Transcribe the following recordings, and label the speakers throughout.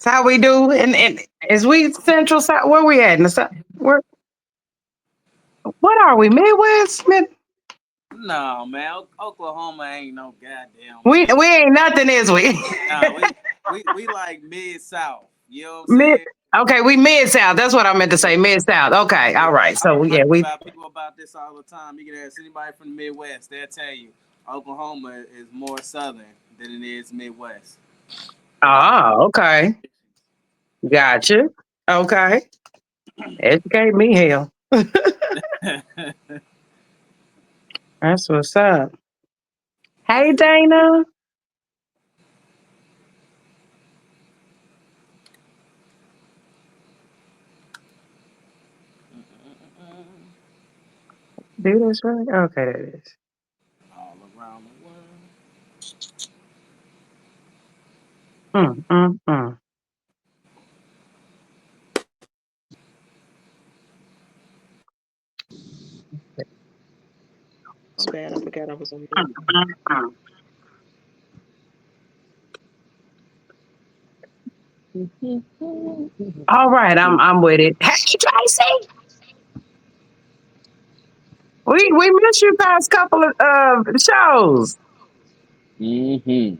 Speaker 1: That's how we do. And is we Central South? Where we at? In the South? Where? What are we? Midwest?
Speaker 2: No, man, Oklahoma ain't no goddamn
Speaker 1: We
Speaker 2: Midwest.
Speaker 1: ain't nothing, is we?
Speaker 2: Nah, we like mid South. You know what I'm
Speaker 1: Mid.
Speaker 2: saying?
Speaker 1: Okay, we mid South. That's what I meant to say.
Speaker 2: Yeah,
Speaker 1: Mid South. Okay,
Speaker 2: yeah.
Speaker 1: all right.
Speaker 2: I
Speaker 1: So yeah,
Speaker 2: argue
Speaker 1: we.
Speaker 2: about people about this all the time. You can ask anybody from the Midwest, they'll tell you Oklahoma is more southern than it is Midwest. But I
Speaker 1: Oh, okay. Gotcha. Okay. Educate me, hell. That's what's up. Hey, Dana. Do this right? Okay, that is.
Speaker 2: all around the world.
Speaker 1: Mm.
Speaker 3: My bad. I forgot I was on mute.
Speaker 1: Mm. All right, I'm with it. Hey, Tracy. We missed you past couple of shows.
Speaker 2: Mm-hmm.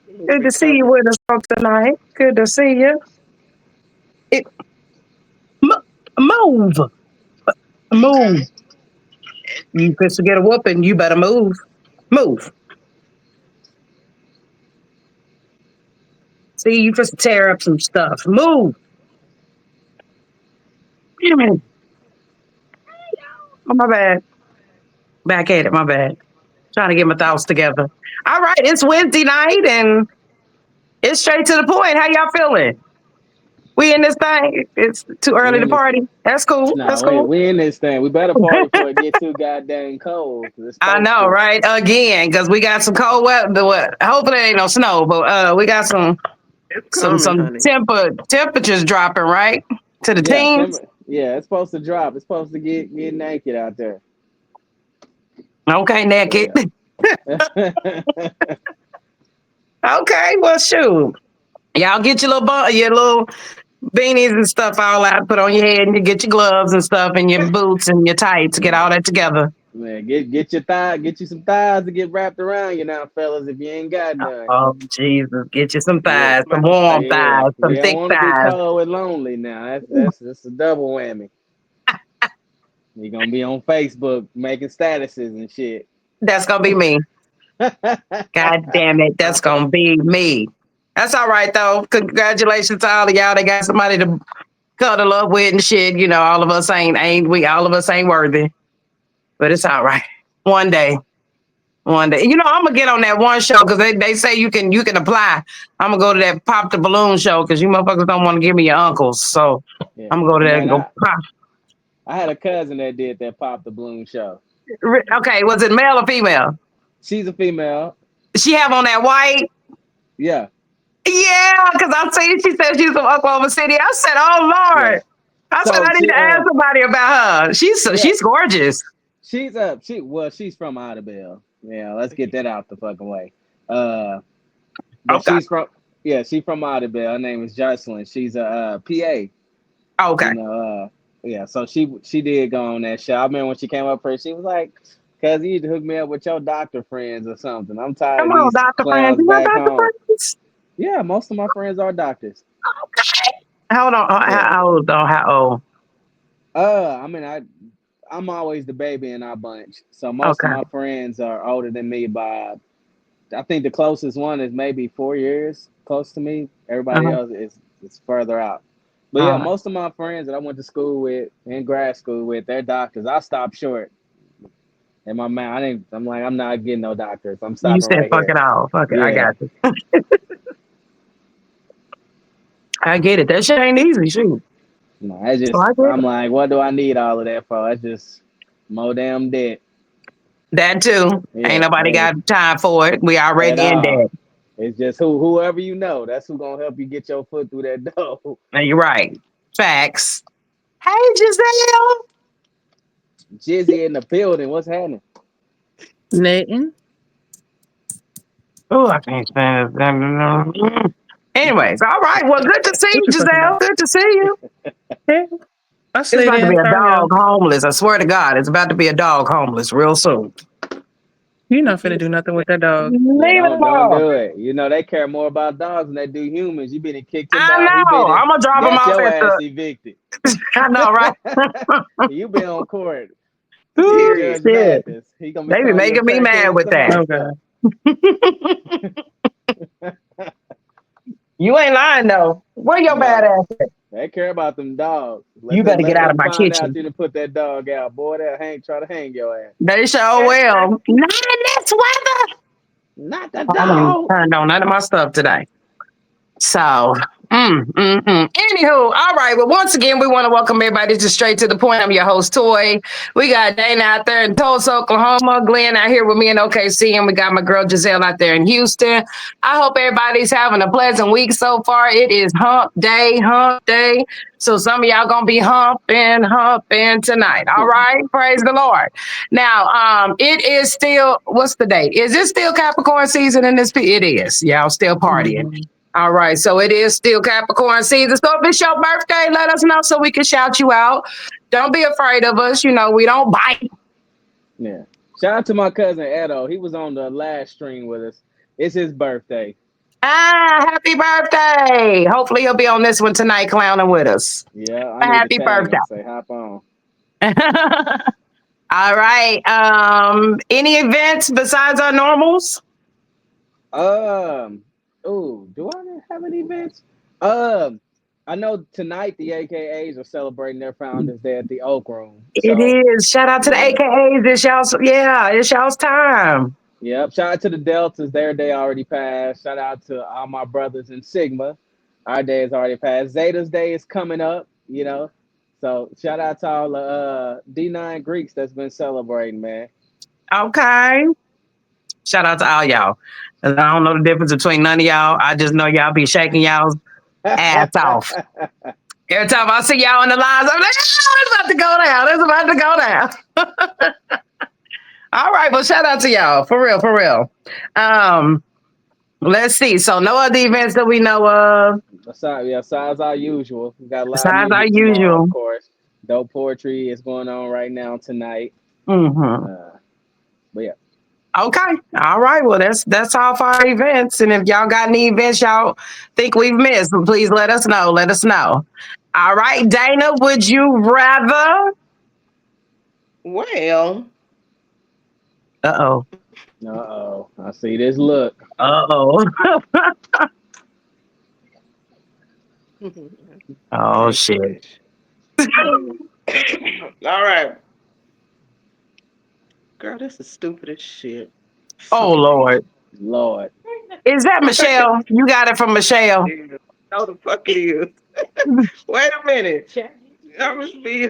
Speaker 3: He's
Speaker 1: Good to see you
Speaker 3: recovering.
Speaker 1: with us folks tonight. Good to see you. It, move, move. You supposed to get a whooping. You better move, move. See, you supposed to tear up some stuff. Move. Damn it. Oh, my bad. Back at it. My bad. Trying to get my thoughts together. All right, it's Wednesday night and it's straight to the point. How y'all feeling? We in this thing. It's too
Speaker 2: We
Speaker 1: early to
Speaker 2: in this.
Speaker 1: party. That's cool.
Speaker 2: Nah,
Speaker 1: That's cool.
Speaker 2: we in this thing. We better party before it get too goddamn cold. 'Cause it's
Speaker 1: I
Speaker 2: supposed
Speaker 1: know,
Speaker 2: to.
Speaker 1: right? Again, because we got some cold weather. What? Hopefully, it ain't no snow, but we got
Speaker 3: It's
Speaker 1: some
Speaker 3: coming,
Speaker 1: some
Speaker 3: honey.
Speaker 1: temperatures dropping right to the
Speaker 2: Yeah,
Speaker 1: teens.
Speaker 2: yeah, it's supposed to drop. It's supposed to get naked out there.
Speaker 1: Okay, naked.
Speaker 2: Yeah.
Speaker 1: Okay, well, shoot. Y'all get your little beanies and stuff all out, put on your head, and you get your gloves and stuff, and your boots and your tights. Get all
Speaker 2: Man,
Speaker 1: that together.
Speaker 2: man, get you some thighs to get wrapped around you now, fellas. If you ain't got none,
Speaker 1: Oh Jesus, get you some
Speaker 2: yeah,
Speaker 1: thighs, some warm
Speaker 2: yeah,
Speaker 1: thighs, some
Speaker 2: we don't
Speaker 1: thick
Speaker 2: want to be
Speaker 1: thighs.
Speaker 2: cold and lonely now. That's a double whammy. You're gonna be on Facebook making statuses and shit.
Speaker 1: That's gonna be me. God damn it, that's gonna be me. That's all right though. Congratulations to all of y'all. They got somebody to cuddle up with and shit. You know, all of us ain't we? All of us ain't worthy, but it's all right. One day, one day. You know, I'm gonna get on that one show because they say you can apply. I'm gonna go to that pop the balloon show because you motherfuckers don't want to give me your uncles. So
Speaker 2: Yeah,
Speaker 1: I'm gonna go to that
Speaker 2: man.
Speaker 1: and go pop.
Speaker 2: I had a cousin that did that pop the balloon show.
Speaker 1: Okay, was it male or female?
Speaker 2: She's a female.
Speaker 1: She have on that white.
Speaker 2: Yeah,
Speaker 1: Yeah, because I seen she said she's from Oklahoma City. I said, "Oh
Speaker 2: yeah.
Speaker 1: Lord!" I said,
Speaker 2: So
Speaker 1: "I need to ask somebody about her."
Speaker 2: yeah,
Speaker 1: She's gorgeous.
Speaker 2: she's up. She's from Idabel. Yeah, let's get that out the fucking way. Uh, but
Speaker 1: Okay,
Speaker 2: she's from Idabel. Her name is Jocelyn. She's a PA.
Speaker 1: okay.
Speaker 2: You know, yeah. So she did go on that show. I remember when she came up here, she was like, "Cause you need to hook me up with your doctor friends or something. I'm tired
Speaker 1: Come
Speaker 2: of
Speaker 1: on,
Speaker 2: these
Speaker 1: Doctor Friends.
Speaker 2: clowns
Speaker 1: You got
Speaker 2: back
Speaker 1: Doctor
Speaker 2: home."
Speaker 1: Friends?
Speaker 2: Yeah, most of my friends are doctors.
Speaker 1: Okay. Hold on.
Speaker 2: Yeah.
Speaker 1: How old though? How old?
Speaker 2: I mean, I'm always the baby in our bunch, so most of
Speaker 1: Okay.
Speaker 2: my friends are older than me by. I think the closest one is maybe 4 years close to me. Everybody
Speaker 1: Uh-huh.
Speaker 2: else is further out. But yeah,
Speaker 1: Uh,
Speaker 2: most of my friends that I went to school with in grad school with, they're doctors. I stopped short in my mind. I didn't. I'm like, I'm not getting no doctors. I'm
Speaker 1: you
Speaker 2: stopping
Speaker 1: said
Speaker 2: right
Speaker 1: fuck
Speaker 2: here.
Speaker 1: it all. Fuck it. I
Speaker 2: Yeah,
Speaker 1: got you. I get it. That shit ain't easy. Shoot.
Speaker 2: no, I
Speaker 1: So
Speaker 2: just.
Speaker 1: I get
Speaker 2: I'm
Speaker 1: it.
Speaker 2: like, what do I need all of that for? That's just more damn debt.
Speaker 1: That too. Ain't
Speaker 2: Yeah,
Speaker 1: nobody got time for it. We
Speaker 2: at
Speaker 1: already in
Speaker 2: all.
Speaker 1: debt.
Speaker 2: It's just whoever you know. That's who gonna help you get your foot through that door.
Speaker 1: And you're right. Facts. Hey, Giselle.
Speaker 2: Jizzy in the building. What's happening?
Speaker 3: Nathan.
Speaker 1: Oh, I can't stand it. Anyways, all right. Well, good to see
Speaker 4: What
Speaker 1: you,
Speaker 4: you talking
Speaker 1: Giselle.
Speaker 4: about?
Speaker 1: Good to see you.
Speaker 4: Yeah, I
Speaker 1: It's
Speaker 4: slid
Speaker 1: about to be
Speaker 4: in.
Speaker 1: a
Speaker 4: Sorry,
Speaker 1: dog
Speaker 4: y'all.
Speaker 1: homeless. I swear to God, it's about to be a dog homeless real soon.
Speaker 4: You not finna do nothing with that dog.
Speaker 2: Yeah,
Speaker 1: Leave it
Speaker 2: don't
Speaker 1: alone.
Speaker 2: do it. You know they care more about dogs than they do humans. You been kicked him
Speaker 1: I
Speaker 2: out. He
Speaker 1: know.
Speaker 2: been
Speaker 1: I'm gonna drop him
Speaker 2: got
Speaker 1: off
Speaker 2: your
Speaker 1: at
Speaker 2: ass
Speaker 1: the.
Speaker 2: evicted.
Speaker 1: I know, right?
Speaker 2: You been on court. See
Speaker 1: Ooh,
Speaker 3: Period.
Speaker 2: Judge
Speaker 1: shit.
Speaker 2: Mathis. He gonna be
Speaker 1: They be
Speaker 2: calling your
Speaker 1: making me mad
Speaker 2: crackheads
Speaker 1: with
Speaker 2: the
Speaker 1: that.
Speaker 4: Oh
Speaker 2: monster.
Speaker 4: god.
Speaker 1: You ain't lying though. Where your bad
Speaker 2: No,
Speaker 1: ass at?
Speaker 2: they care about them dogs.
Speaker 1: You better
Speaker 2: Let
Speaker 1: get out of
Speaker 2: them
Speaker 1: my
Speaker 2: find out
Speaker 1: kitchen.
Speaker 2: you didn't put that dog out. Boy, they'll try to hang your ass.
Speaker 1: They sure will. Not in this weather.
Speaker 2: Not the
Speaker 1: I haven't
Speaker 2: dog.
Speaker 1: turned on none of my stuff today. So, anywho, all right. Well, once again, we want to welcome everybody to Straight to the Point. I'm your host, Toy. We got Dana out there in Tulsa, Oklahoma. Glenn out here with me in OKC, and we got my girl Giselle out there in Houston. I hope everybody's having a pleasant week so far. It is hump day, hump day. So some of y'all gonna be humping tonight. All right, praise the Lord. Now, it is still what's the date? Is it still Capricorn season in this? It is. Y'all still partying.
Speaker 4: Mhm.
Speaker 1: All right, so it is still Capricorn season. So if it's your birthday, let us know so we can shout you out. Don't be afraid of us. You know, we don't bite.
Speaker 2: Yeah. Shout out to my cousin Edo. He was on the last stream with us. It's his birthday.
Speaker 1: Happy birthday. Hopefully he'll be on this one tonight clowning with us.
Speaker 2: Yeah, I need to
Speaker 1: Happy
Speaker 2: tag
Speaker 1: birthday.
Speaker 2: him. Say hop on.
Speaker 1: All right. Any events besides our normals?
Speaker 2: Oh, do I have any events? Um, I know tonight the AKAs are celebrating their Founders Day at the Oak Room.
Speaker 1: It
Speaker 2: So
Speaker 1: is. Shout out to the
Speaker 2: yeah,
Speaker 1: AKAs. It's y'all's time.
Speaker 2: yep. Shout out to the Deltas. Their day already passed. Shout out to all my brothers in Sigma. Our day has already passed. Zeta's day is coming up. So shout out to all the D9 Greeks that's been celebrating, man.
Speaker 1: Okay. Shout out to all y'all. I don't know the difference between none of y'all. I just know y'all be shaking y'all's ass off. Every time I see y'all in the lines, I'm like, oh, it's about to go down. It's about to go down. All right. Well, shout out to y'all. For real, for real. Let's see. So no other events that we know of
Speaker 2: Besides our usual. We got live
Speaker 1: besides our
Speaker 2: music tomorrow, of
Speaker 1: usual.
Speaker 2: course. Dope poetry is going on right now tonight.
Speaker 1: Mm-hmm.
Speaker 2: But yeah.
Speaker 1: Okay. All right. Well, that's all for our events. And if y'all got any events y'all think we've missed, please let us know. Let us know. All right, Dana, would you rather?
Speaker 3: Well,
Speaker 1: Uh-oh.
Speaker 2: Uh-oh. I see this look.
Speaker 1: Uh-oh. Oh
Speaker 3: take
Speaker 1: shit.
Speaker 3: fish. All right, girl, this is stupid as shit.
Speaker 1: Oh
Speaker 3: Fucking piece.
Speaker 1: Lord.
Speaker 2: Lord.
Speaker 1: Is that Michelle? You got it from Michelle.
Speaker 3: No, the fuck it is. Wait a minute. I must be.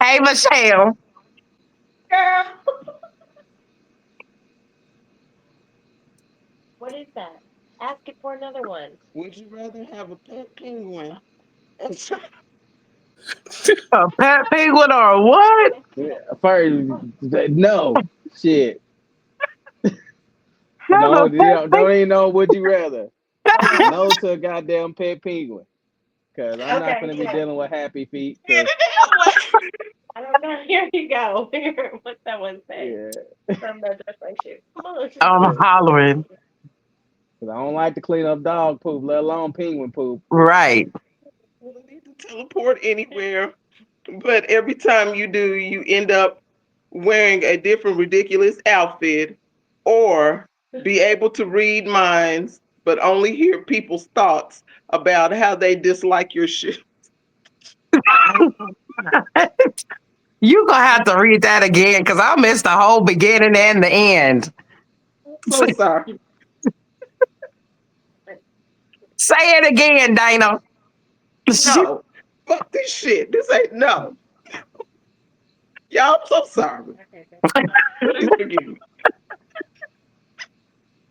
Speaker 1: Hey Michelle.
Speaker 5: Girl. What is that? Ask it for another one.
Speaker 3: Would you rather have a pet penguin?
Speaker 1: A pet penguin or what?
Speaker 2: First, no. Shit.
Speaker 1: That's
Speaker 2: No,
Speaker 1: a
Speaker 2: you
Speaker 1: pet
Speaker 2: don't even know would you rather.
Speaker 5: Okay.
Speaker 2: No to a goddamn pet penguin. Cause I'm not
Speaker 5: Okay,
Speaker 2: gonna be
Speaker 5: here.
Speaker 2: dealing with happy feet. Cause
Speaker 5: I don't know. Here you go. Here, what's that one say?
Speaker 2: yeah,
Speaker 5: Something that just like shit. Come on.
Speaker 1: I'm hollering.
Speaker 2: cause I don't like to clean up dog poop, let alone penguin poop.
Speaker 1: Right.
Speaker 3: Well, I need to teleport anywhere, but every time you do, you end up wearing a different ridiculous outfit, or be able to read minds, but only hear people's thoughts about how they dislike your shit.
Speaker 1: You gonna have to read that again because I missed the whole beginning and the end.
Speaker 3: So sorry.
Speaker 1: Say it again, Dana.
Speaker 3: No, fuck this shit. This ain't no. Y'all, I'm so sorry. Please forgive me.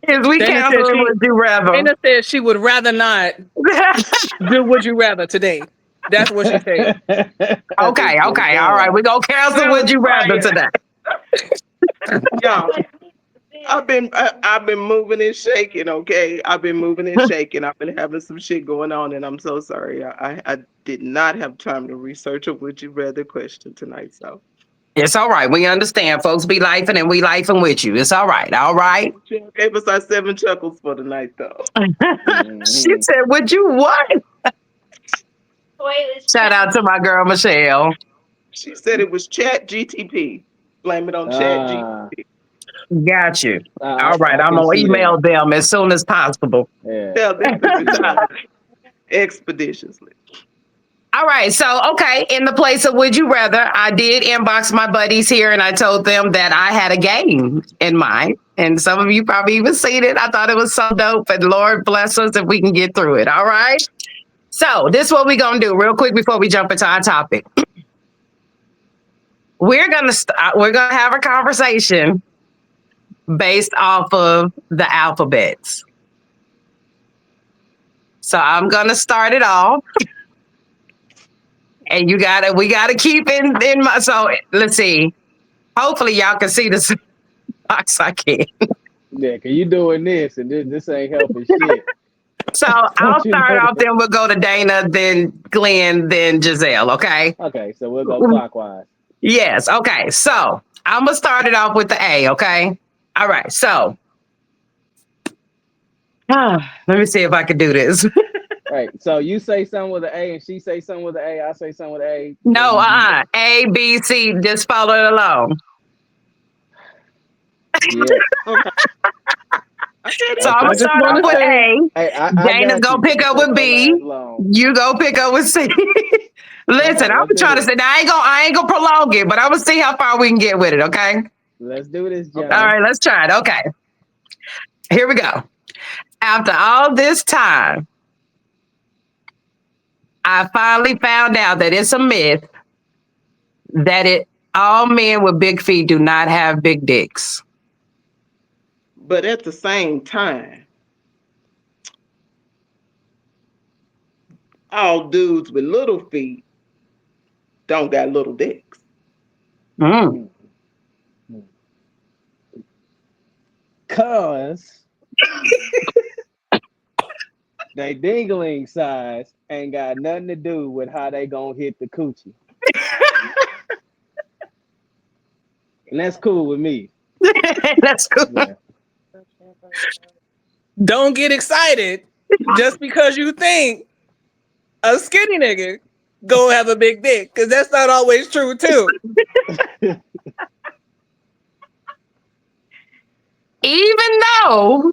Speaker 1: Is we
Speaker 4: Dana said
Speaker 1: canceling
Speaker 4: she
Speaker 1: would you rather?
Speaker 4: Dana said she would rather not do would you rather today. That's what she said.
Speaker 1: Okay,
Speaker 2: Good
Speaker 1: okay, all right.
Speaker 2: God.
Speaker 1: We gonna cancel would you rather
Speaker 3: Fire.
Speaker 1: today.
Speaker 3: Y'all, I've been moving and shaking. Okay, I've been moving and shaking. I've been having some shit going on, and I'm so sorry. I did not have time to research a would you rather question tonight. So
Speaker 1: It's all right. We understand. Folks be lifing and we lifing with you. It's all right. All right.
Speaker 3: she gave us our 7 chuckles for the night, though.
Speaker 1: She
Speaker 2: Mhm.
Speaker 1: said, would you what?
Speaker 5: Wait, it's
Speaker 1: Shout out to my girl, Michelle.
Speaker 3: She said it was Chat GTP. Blame it on Chat
Speaker 2: Ah,
Speaker 3: GTP.
Speaker 1: Got you.
Speaker 2: I,
Speaker 1: All right.
Speaker 2: I
Speaker 1: I'm
Speaker 2: can
Speaker 1: going to
Speaker 2: see that.
Speaker 1: email them as soon as possible.
Speaker 2: Yeah,
Speaker 3: Tell
Speaker 2: I
Speaker 3: them to
Speaker 2: can see
Speaker 3: retire
Speaker 2: that.
Speaker 3: expeditiously.
Speaker 1: All right. So, okay. In the place of would you rather, I did inbox my buddies here and I told them that I had a game in mind. And some of you probably even seen it. I thought it was so dope. And Lord bless us if we can get through it. All right. So, this is what we're going to do real quick before we jump into our topic. We're gonna have a conversation based off of the alphabets. So I'm gonna start it off, and we gotta keep in my. So let's see. Hopefully y'all can see this box. I can.
Speaker 2: Yeah, cause you doing this and this ain't helping shit.
Speaker 1: So
Speaker 2: Don't
Speaker 1: I'll
Speaker 2: you
Speaker 1: start
Speaker 2: know
Speaker 1: off.
Speaker 2: that?
Speaker 1: Then we'll go to Dana, then Glenn, then Giselle. Okay.
Speaker 2: Okay, so we'll go clockwise.
Speaker 1: Yes. Okay. So I'm gonna start it off with the A. Okay. All right. So let me see if I can do this.
Speaker 2: Right. So you say something with an A and she say something with an A, I say something with an A.
Speaker 1: No.
Speaker 2: Then
Speaker 1: A, B, C. Just follow it along.
Speaker 2: yeah.
Speaker 3: Okay. Okay,
Speaker 1: So
Speaker 3: that's
Speaker 1: I'm
Speaker 2: Okay.
Speaker 1: gonna
Speaker 4: I just
Speaker 1: start
Speaker 4: want
Speaker 1: off
Speaker 4: to
Speaker 1: with
Speaker 4: say,
Speaker 1: A.
Speaker 2: Hey, I
Speaker 1: Dana's
Speaker 2: got
Speaker 1: gonna
Speaker 2: you.
Speaker 1: pick
Speaker 2: This
Speaker 1: up
Speaker 2: ain't
Speaker 1: with
Speaker 2: gonna
Speaker 1: B.
Speaker 2: last long.
Speaker 1: You go pick up with C. Listen,
Speaker 2: Okay,
Speaker 1: I'm
Speaker 2: let's do
Speaker 1: trying to
Speaker 2: this.
Speaker 1: say now I ain't gonna prolong it, but I'm gonna see how far we can get with it, okay?
Speaker 2: Let's do this,
Speaker 1: All
Speaker 2: John.
Speaker 1: right, let's try it. Okay. Here we go. After all this time, I finally found out that it's a myth that all men with big feet do not have big dicks.
Speaker 3: but at the same time, all dudes with little feet don't got little dicks.
Speaker 1: Mm.
Speaker 2: Mm. Mm. Cause they dingling size ain't got nothing to do with how they gonna hit the coochie. And that's cool with me.
Speaker 1: That's cool.
Speaker 2: Yeah.
Speaker 4: don't get excited just because you think a skinny nigga go have a big dick, because that's not always true too.
Speaker 1: Even though,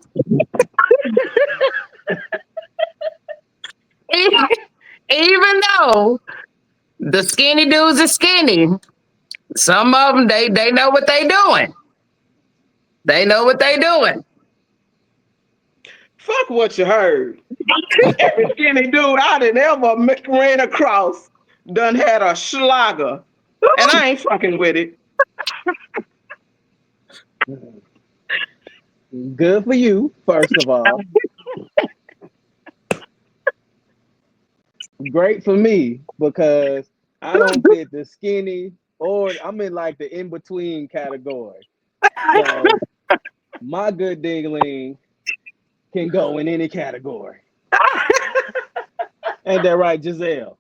Speaker 1: even though the skinny dudes are skinny, some of them they know what they doing. They know what they doing.
Speaker 3: Fuck what you heard. Every skinny dude I done ever ran across done had a schlager, and I ain't fucking with it.
Speaker 2: Good for you, first of all. Great for me because I don't fit the skinny or I'm in like the in between category. So my good dingling can go in any category. Ain't that right, Giselle?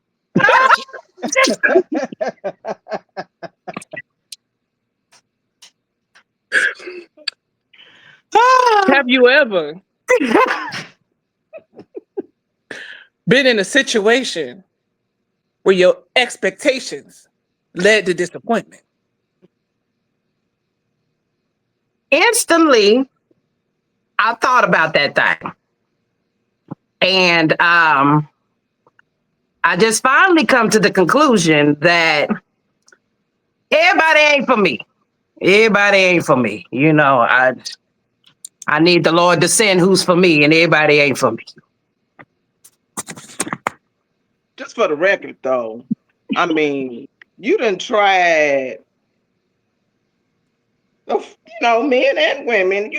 Speaker 4: Have you ever been in a situation where your expectations led to disappointment?
Speaker 1: Instantly, I thought about that thing. And I just finally come to the conclusion that everybody ain't for me. Everybody ain't for me. You know, I need the Lord to send who's for me, and everybody ain't for me.
Speaker 3: Just for the record, though, I mean, you done tried, men and women,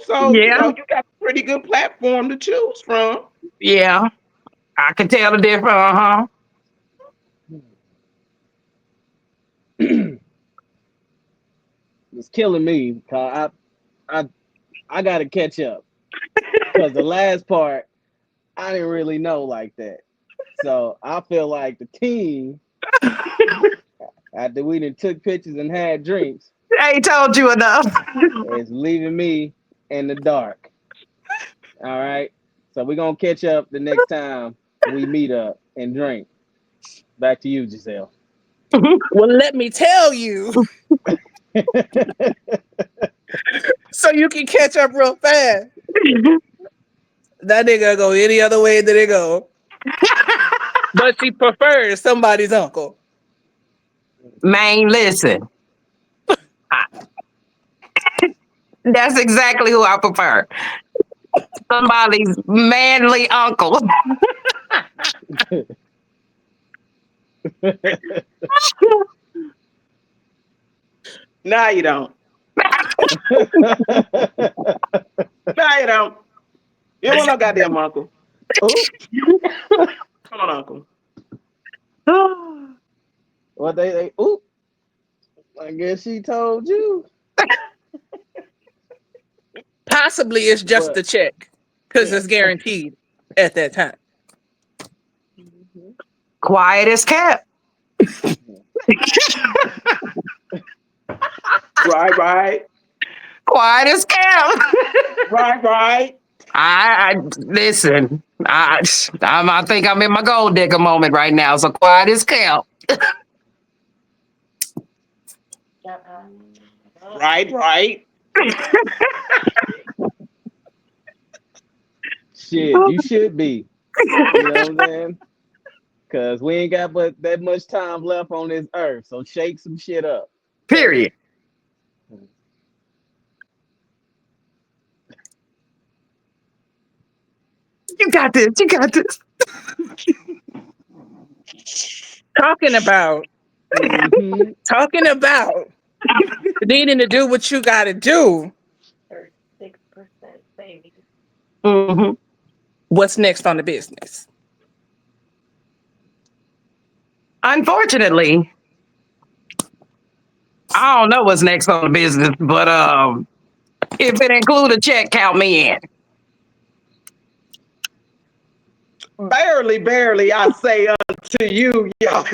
Speaker 3: so
Speaker 1: Yeah,
Speaker 3: you got a pretty good platform to choose from.
Speaker 1: yeah. I can tell the difference. Uh-huh.
Speaker 2: It's killing me. 'Cause I got to catch up because the last part I didn't really know like that. So I feel like the team, after we done took pictures and had drinks,
Speaker 1: I ain't told you enough.
Speaker 2: is leaving me in the dark. All right. So we're gonna catch up the next time we meet up and drink. Back to you, Giselle.
Speaker 4: Well, let me tell you, so you can catch up real fast. That nigga go any other way than it go, but she prefers somebody's uncle.
Speaker 1: Man, listen. That's exactly who I prefer. Somebody's manly uncle.
Speaker 3: No, you don't. No, you don't. You don't want no goddamn uncle.
Speaker 2: Ooh,
Speaker 3: Come on, uncle.
Speaker 2: what they ooh. I guess she told you.
Speaker 4: Possibly it's just the
Speaker 2: But
Speaker 4: check because it's guaranteed at that time.
Speaker 1: Quiet as kept.
Speaker 3: Right.
Speaker 1: Quiet as kept.
Speaker 3: Right.
Speaker 1: I listen. I think I'm in my gold digger moment right now. So quiet as kept.
Speaker 3: Right.
Speaker 2: shit, you should be. You know what I'm saying? Cause we ain't got but that much time left on this earth. So shake some shit up.
Speaker 1: Period. You got this. You got this.
Speaker 4: Talking about
Speaker 2: Mm-hmm.
Speaker 4: needing to do what you got to do.
Speaker 5: 36% savings.
Speaker 1: Mm-hmm.
Speaker 4: What's next on the business?
Speaker 1: Unfortunately, I don't know what's next on the business, but if it include a check, count me in.
Speaker 3: Barely, I say unto you, y'all.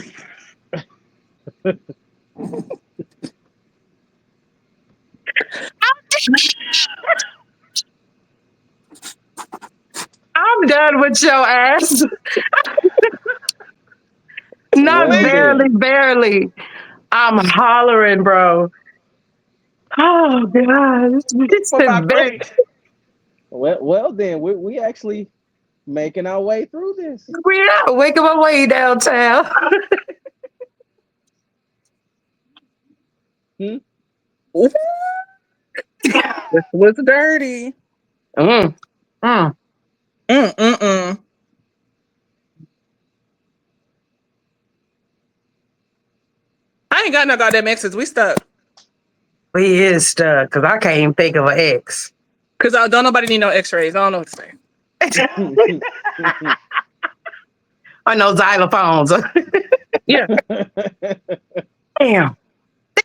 Speaker 1: I'm done with your ass. Not
Speaker 2: Well then.
Speaker 1: barely. I'm hollering, bro. Oh God, this
Speaker 3: For
Speaker 1: is
Speaker 3: my
Speaker 1: bad.
Speaker 3: friend.
Speaker 2: Well then, we actually making our way through this.
Speaker 1: We are waking my way downtown.
Speaker 2: Hmm?
Speaker 4: Ooh, this was dirty.
Speaker 1: Mm, mm.
Speaker 4: Mm-mm-mm. I ain't got no goddamn exes. We stuck.
Speaker 1: We is stuck because I can't even think of an ex.
Speaker 4: Because I don't nobody need no x-rays. I don't know what to say.
Speaker 1: I know xylophones.
Speaker 4: Yeah.
Speaker 1: Damn,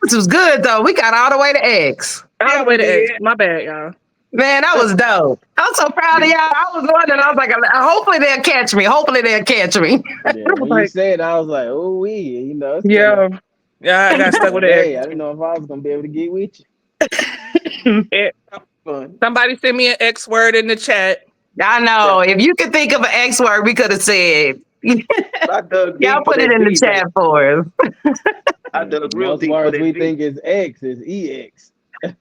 Speaker 1: this was good though. We got all the way to X.
Speaker 4: All
Speaker 3: Yeah,
Speaker 4: the way
Speaker 3: we
Speaker 4: to X.
Speaker 3: did.
Speaker 4: My bad, y'all.
Speaker 1: Man, that was dope. I'm so proud of y'all. I was wondering. I was like, hopefully they'll catch me. Hopefully they'll catch me.
Speaker 2: Yeah, when you said, I was like, oh, you know, it's kind of.
Speaker 4: Yeah. Yeah, I got stuck with
Speaker 2: Hey, I
Speaker 4: the
Speaker 2: didn't know if I was gonna be able to get with you.
Speaker 4: X.
Speaker 3: Fun.
Speaker 4: Somebody send me an X word in the chat.
Speaker 1: I know. If you could think of an X word, we could have said.
Speaker 3: I dug
Speaker 1: Y'all
Speaker 3: deep for
Speaker 1: put it
Speaker 3: that
Speaker 1: in the
Speaker 3: D,
Speaker 1: chat
Speaker 3: baby.
Speaker 1: for us.
Speaker 3: I dug real
Speaker 2: Most
Speaker 3: deep for
Speaker 2: words
Speaker 3: that
Speaker 2: we
Speaker 3: D.
Speaker 2: think is X is EX.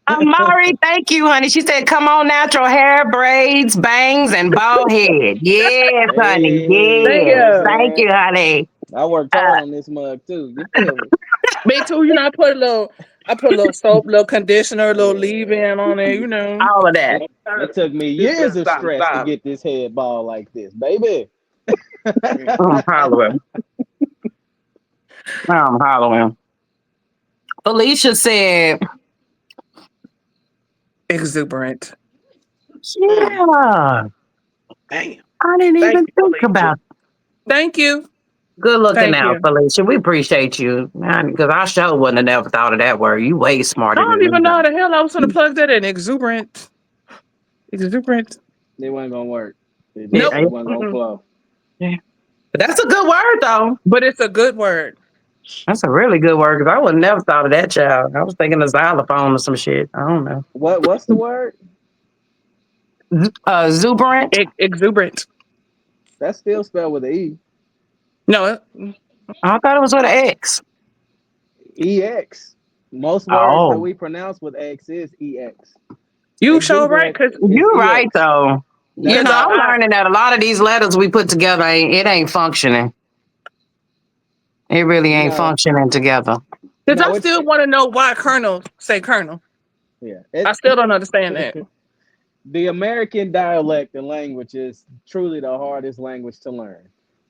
Speaker 1: Amari, thank you, honey. She said, come on, natural hair, braids, bangs, and bald head. Yes, honey.
Speaker 2: Hey,
Speaker 4: Thank
Speaker 2: you know what I'm
Speaker 1: Yes.
Speaker 4: you.
Speaker 1: Thank
Speaker 2: saying?
Speaker 1: you, honey.
Speaker 2: I worked hard on this mug too. You feel me?
Speaker 4: Me too. You know, I put a little soap, little conditioner, a little
Speaker 2: Yeah.
Speaker 4: leave-in on it, you know.
Speaker 1: All of that.
Speaker 2: It took me
Speaker 3: This
Speaker 2: years
Speaker 3: been
Speaker 2: of stress to
Speaker 3: stop.
Speaker 2: get this head ball like this, baby.
Speaker 1: I'm hollering. I'm hollering. Felicia said,
Speaker 4: Exuberant.
Speaker 1: yeah,
Speaker 3: Damn.
Speaker 1: I didn't
Speaker 3: Thank
Speaker 1: even
Speaker 3: you,
Speaker 1: think
Speaker 3: Felicia.
Speaker 1: about it.
Speaker 4: Thank you.
Speaker 1: Good looking
Speaker 4: Thank
Speaker 1: out,
Speaker 4: you.
Speaker 1: Felicia. We appreciate you. Because I sure wouldn't have never thought of that word. You way
Speaker 4: I
Speaker 1: smarter
Speaker 4: don't
Speaker 1: than
Speaker 4: even know how
Speaker 1: me.
Speaker 4: the hell I was going to plug that in. Exuberant. Exuberant.
Speaker 2: It wasn't gonna work.
Speaker 4: Nope.
Speaker 2: It wasn't gonna
Speaker 4: Mm-mm.
Speaker 2: flow.
Speaker 1: Yeah. But that's a good word, though.
Speaker 4: But it's a good word.
Speaker 1: That's a really good word because I would never thought of that child. I was thinking of xylophone or some shit. I don't know.
Speaker 2: What's the word?
Speaker 1: Exuberant.
Speaker 4: Exuberant.
Speaker 2: That's still spelled with an E.
Speaker 4: No.
Speaker 1: I thought it was with an X.
Speaker 2: EX. Most words that
Speaker 1: Oh,
Speaker 2: we pronounce with X is EX.
Speaker 4: You sure right?
Speaker 2: Exuberant
Speaker 4: Because
Speaker 2: is
Speaker 1: you're right
Speaker 2: EX.
Speaker 1: though.
Speaker 2: That's
Speaker 1: Because I'm
Speaker 2: how
Speaker 1: learning that a lot of these letters we put together ain't functioning. It really ain't
Speaker 2: no,
Speaker 1: functioning together.
Speaker 4: I
Speaker 2: no,
Speaker 4: still want to know why Colonel say Colonel.
Speaker 2: yeah.
Speaker 4: I still don't understand that.
Speaker 2: The American dialect and language is truly the hardest language to learn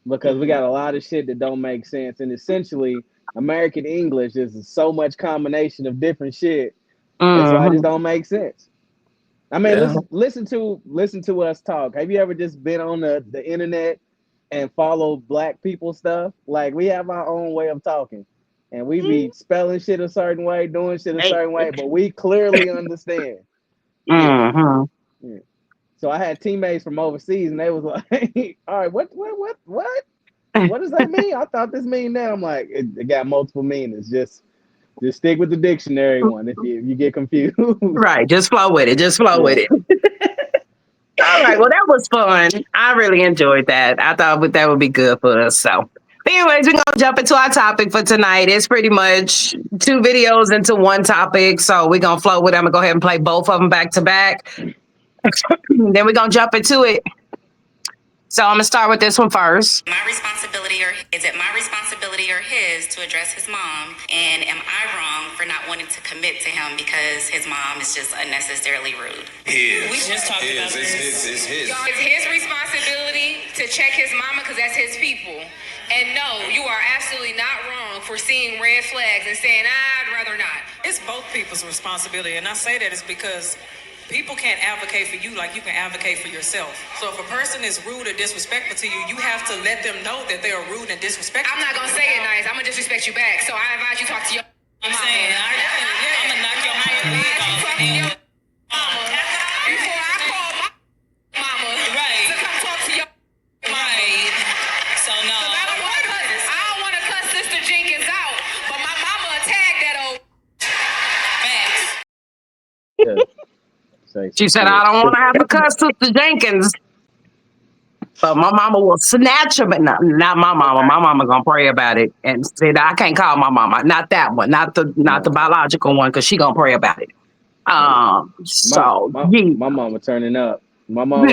Speaker 2: because we got a lot of shit that don't make sense. And essentially, American English is so much combination of different shit. That's why it just
Speaker 1: Hmm.
Speaker 2: don't make sense. I mean,
Speaker 4: Yeah.
Speaker 2: listen to us talk. Have you ever just been on the internet and followed black people stuff? Like we have our own way of talking. And we be spelling shit a certain way, doing shit a
Speaker 4: Hey.
Speaker 2: certain way, but we clearly understand.
Speaker 4: Yeah.
Speaker 1: Hmm.
Speaker 2: Yeah. So I had teammates from overseas, and they was like, "All right, what does that mean? I thought this mean that." I'm like, it got multiple meanings. Just stick with the dictionary one if you get confused.
Speaker 1: Right. Just flow with it. Just flow with
Speaker 2: Yeah.
Speaker 1: it. All right. Well, that was fun. I really enjoyed that. I thought that would be good for us. So, but anyways, we're going to jump into our topic for tonight. It's pretty much two videos into one topic. So, we're going to flow with them and go ahead and play both of them back to back. Then we're going to jump into it. So, I'm going to start with this one first.
Speaker 6: My responsibility, or is it my responsibility or his to address his mom? And am I wrong for not wanting to commit to him because his mom is just unnecessarily rude?
Speaker 7: His.
Speaker 6: We just talked about this.
Speaker 7: It's his.
Speaker 6: It's his responsibility to check his mama because that's his people. And no, you are absolutely not wrong for seeing red flags and saying, I'd rather not.
Speaker 8: It's both people's responsibility, and I say that is because people can't advocate for you like you can advocate for yourself. So if a person is rude or disrespectful to you, you have to let them know that they are rude and disrespectful.
Speaker 6: I'm not going to say it nice. I'm going to disrespect you back. So I advise you talk to your
Speaker 8: I'm saying, I'm gonna knock your mama wig off.
Speaker 6: talk to your mama before I call my mama
Speaker 8: Right.
Speaker 6: to come talk to your
Speaker 8: Right. So no.
Speaker 6: I don't want to cuss Sister Jenkins out, but my mama attacked that old.
Speaker 8: Facts.
Speaker 1: She said, I don't want to have to cuss Sister Jenkins. But my mama will snatch her, but not my mama. My mama gonna pray about it and say that I can't call my mama. Not that one, not the biological one, because she gonna pray about it. So
Speaker 2: my mama turning up. My mama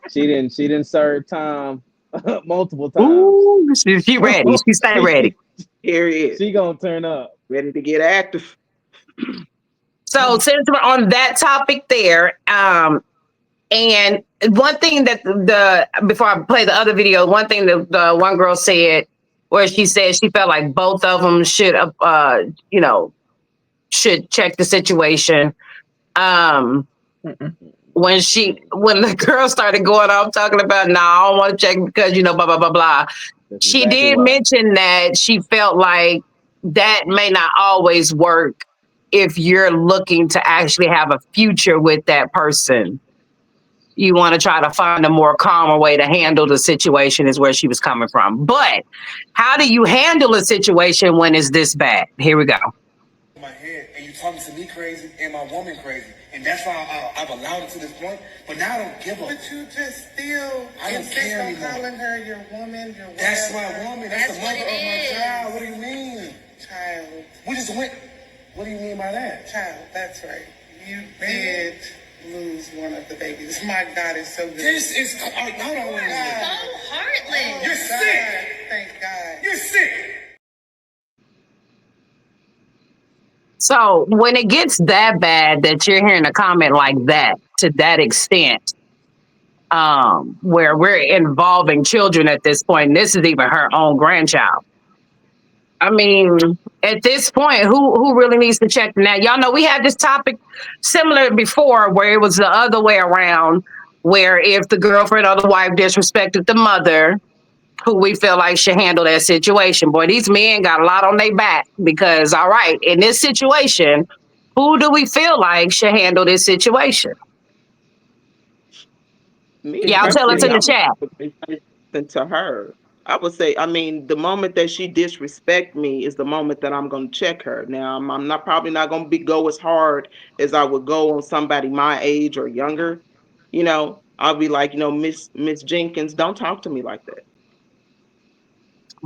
Speaker 2: she didn't serve time multiple times.
Speaker 1: Ooh, she ready. She stay ready.
Speaker 3: Here he is,
Speaker 2: She gonna turn up.
Speaker 3: ready to get active.
Speaker 1: So since we're on that topic there, and one thing that before I play the other video, one thing that the one girl said, where she said she felt like both of them should, should check the situation. When the girl started going off talking about, no, I don't want to check because blah blah blah blah.
Speaker 2: That's
Speaker 1: She
Speaker 2: exactly
Speaker 1: did
Speaker 2: why.
Speaker 1: mention that she felt like that may not always work if you're looking to actually have a future with that person. You want to try to find a more calmer way to handle the situation is where she was coming from. But how do you handle a situation when it's this bad? Here we go.
Speaker 7: My head, and you talking to me crazy and my woman crazy, and that's why I've allowed it to this point. But now I don't give a.
Speaker 9: But you just still
Speaker 7: I don't
Speaker 9: insist
Speaker 7: care
Speaker 9: on
Speaker 7: anymore.
Speaker 9: calling her your woman, your
Speaker 7: That's
Speaker 9: whatever.
Speaker 7: my woman. That's the
Speaker 6: what
Speaker 7: mother
Speaker 6: it
Speaker 7: of my
Speaker 6: is.
Speaker 7: child. What do you mean?
Speaker 9: Child,
Speaker 7: We just went. What do you mean by that?
Speaker 9: child, that's right. You did lose one of the babies. My God, it's so good.
Speaker 7: This is. Hold on.
Speaker 6: Heartless.
Speaker 7: You're
Speaker 9: God,
Speaker 7: sick.
Speaker 9: thank God.
Speaker 7: You're sick.
Speaker 1: So when it gets that bad that you're hearing a comment like that to that extent, where we're involving children at this point, and this is even her own grandchild. I mean, at this point, who really needs to check now? Y'all know we had this topic similar before where it was the other way around, where if the girlfriend or the wife disrespected the mother, who we feel like should handle that situation. Boy, these men got a lot on their back because, all right, in this situation, who do we feel like should handle this situation?
Speaker 3: Me
Speaker 1: Y'all tell us
Speaker 3: personally,
Speaker 1: in
Speaker 3: I
Speaker 1: the
Speaker 3: would
Speaker 1: chat.
Speaker 3: say something to her. I would say, I mean, the moment that she disrespect me is the moment that I'm going to check her. Now, I'm not probably not going to be go as hard as I would go on somebody my age or younger. I'll be like, Miss Jenkins, don't talk to me like that.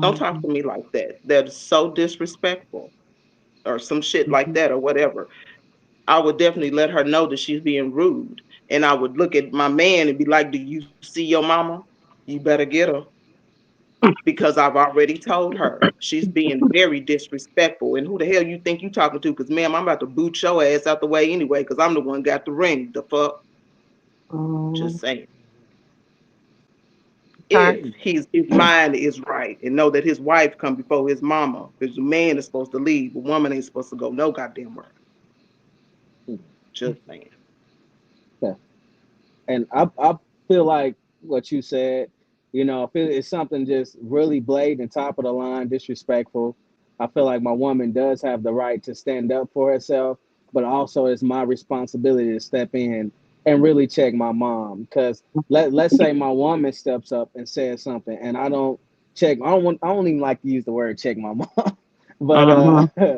Speaker 3: Don't talk to me like that. That is so disrespectful, or some shit like that, or whatever. I would definitely let her know that she's being rude. And I would look at my man and be like, do you see your mama? You better get her. Because I've already told her she's being very disrespectful. And who the hell you think you talking to? Because, ma'am, I'm about to boot your ass out the way anyway, because I'm the one got the ring. The fuck? Just saying.
Speaker 1: Okay.
Speaker 3: If his mind is right and know that his wife come before his mama, because the man is supposed to leave, a woman ain't supposed to go no goddamn where. Just saying.
Speaker 2: Yeah. And I feel like what you said, if it's something just really blatant, top of the line, disrespectful, I feel like my woman does have the right to stand up for herself, but also it's my responsibility to step in and really check my mom. Because let's say my woman steps up and says something, and I don't check. I don't even like to use the word check my mom, but
Speaker 1: Mm-hmm.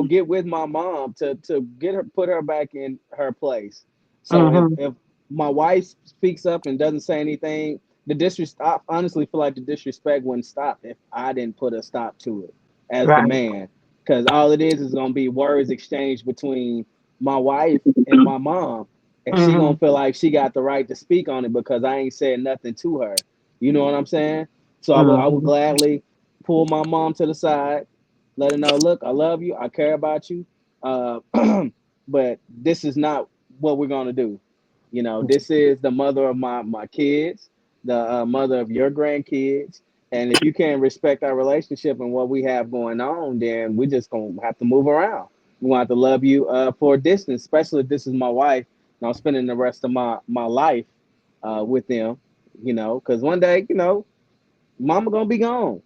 Speaker 2: get with my mom to get her, put her back in her place. So
Speaker 1: Mm-hmm.
Speaker 2: if my wife speaks up and doesn't say anything, the disrespect, I honestly feel like the disrespect wouldn't stop if I didn't put a stop to it as the
Speaker 1: Right.
Speaker 2: man. Because all it is going to be words exchanged between my wife and my mom. And she
Speaker 1: Mm-hmm.
Speaker 2: going to feel like she got the right to speak on it because I ain't said nothing to her. You know what I'm saying? So I would
Speaker 1: Mm-hmm.
Speaker 2: gladly pull my mom to the side, let her know, look, I love you. I care about you. Uh, but this is not what we're going to do. This is the mother of my kids, the mother of your grandkids. And if you can't respect our relationship and what we have going on, then we're just going to have to move around. We want to love you for a distance, especially if this is my wife and I'm spending the rest of my life with them, because one day, mama going to be gone.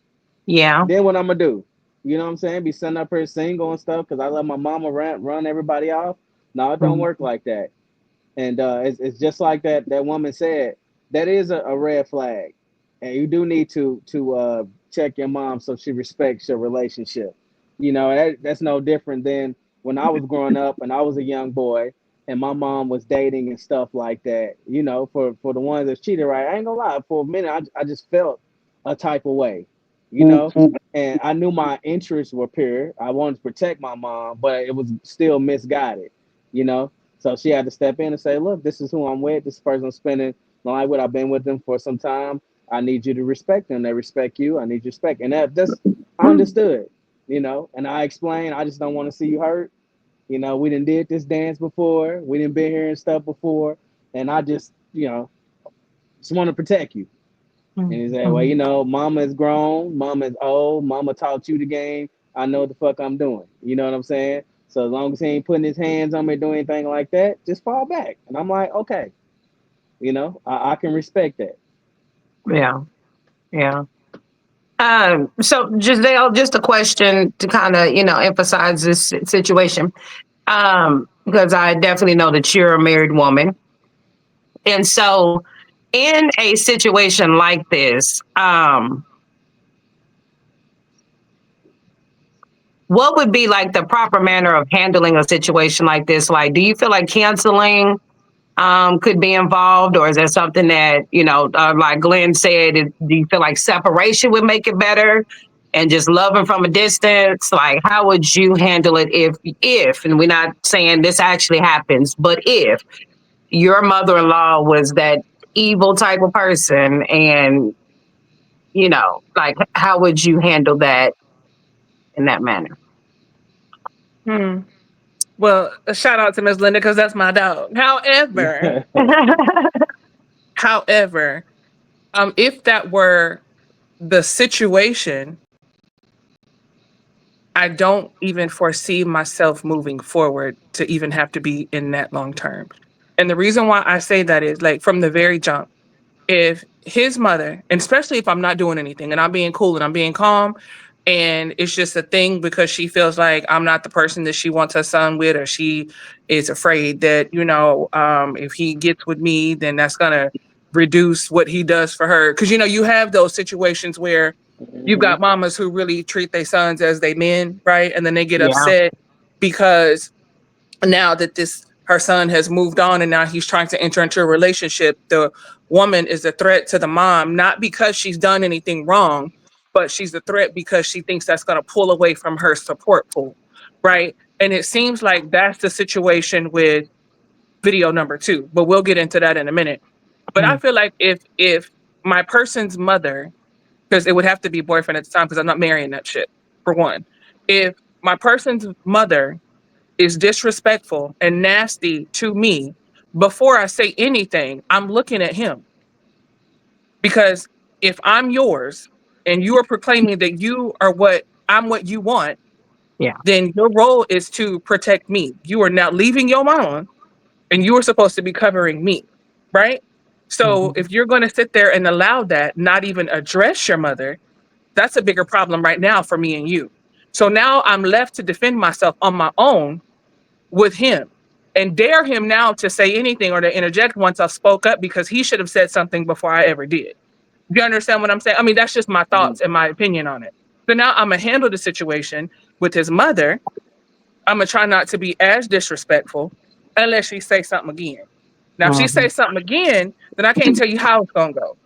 Speaker 1: Yeah.
Speaker 2: Then what I'm going to do? You know what I'm saying? Be sitting up here single and stuff because I let my mama run everybody off. No, it don't work like that. And it's just like that woman said. That is a red flag, and you do need to check your mom so she respects your relationship. That's no different than when I was growing up and I was a young boy and my mom was dating and stuff like that. For the ones that cheated, right? I ain't gonna lie. For a minute, I just felt a type of way. You know, and I knew my interests were pure. I wanted to protect my mom, but it was still misguided. You know, so she had to step in and say, look, this is who I'm with. This person I'm spending my life with. I've been with them for some time. I need you to respect them. They respect you. I need respect. And that's, I understood, and I explained, I just don't want to see you hurt. We didn't did this dance before. We didn't been here and stuff before. And I just want to protect you. And he said, well,
Speaker 1: Mm-hmm.
Speaker 2: mama is grown, mama is old, mama taught you the game. I know what the fuck I'm doing. You know what I'm saying? So as long as he ain't putting his hands on me or doing anything like that, just fall back. And I'm like, okay, I can respect that.
Speaker 1: Yeah. Yeah. So Giselle, just a question to kind of, emphasize this situation. Because I definitely know that you're a married woman. And so in a situation like this, what would be like the proper manner of handling a situation like this? Like, do you feel like canceling could be involved, or is there something that like Glenn said? Do you feel like separation would make it better, and just loving from a distance? Like, how would you handle it if, and we're not saying this actually happens, but if your mother-in-law was that evil type of person, and like, how would you handle that in that manner?
Speaker 4: Hmm. Well, a shout out to Miss Linda because that's my dog. However, if that were the situation, I don't even foresee myself moving forward to even have to be in that long term. And the reason why I say that is like from the very jump, if his mother, and especially if I'm not doing anything and I'm being cool and I'm being calm, and it's just a thing because she feels like I'm not the person that she wants her son with, or she is afraid that, if he gets with me, then that's gonna reduce what he does for her. Because you have those situations where you've
Speaker 2: Mm-hmm.
Speaker 4: got mamas who really treat their sons as they men, right? And then they get
Speaker 1: Yeah.
Speaker 4: upset because now that this her son has moved on and now he's trying to enter into a relationship, the woman is a threat to the mom, not because she's done anything wrong, but she's a threat because she thinks that's going to pull away from her support pool, right? And it seems like that's the situation with video number 2, but we'll get into that in a minute. But I
Speaker 1: Mm.
Speaker 4: feel like if my person's mother, because it would have to be boyfriend at the time because I'm not marrying that shit, for one. If my person's mother is disrespectful and nasty to me, before I say anything, I'm looking at him. Because if I'm yours and you are proclaiming that I'm what you want,
Speaker 1: Yeah.
Speaker 4: then your role is to protect me. You are now leaving your mom and you are supposed to be covering me, right? So
Speaker 1: Mhm.
Speaker 4: if you're going to sit there and allow that, not even address your mother, that's a bigger problem right now for me and you. So now I'm left to defend myself on my own with him and dare him now to say anything or to interject once I spoke up, because he should have said something before I ever did. You understand what I'm saying? I mean, that's just my thoughts and my opinion on it. So now I'm going to handle the situation with his mother. I'm going to try not to be as disrespectful unless she say something again. Now, if she
Speaker 1: Mhm.
Speaker 4: says something again, then I can't tell you how it's going to go.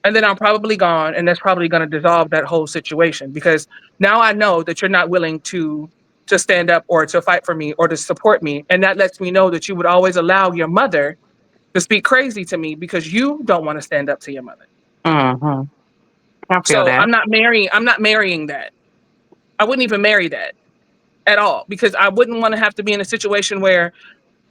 Speaker 4: And then I'm probably gone, and that's probably going to dissolve that whole situation, because now I know that you're not willing to stand up or to fight for me or to support me, and that lets me know that you would always allow your mother to speak crazy to me because you don't want to stand up to your mother.
Speaker 1: Mhm. I feel
Speaker 4: So
Speaker 1: that.
Speaker 4: I'm not marrying that. I wouldn't even marry that at all, because I wouldn't want to have to be in a situation where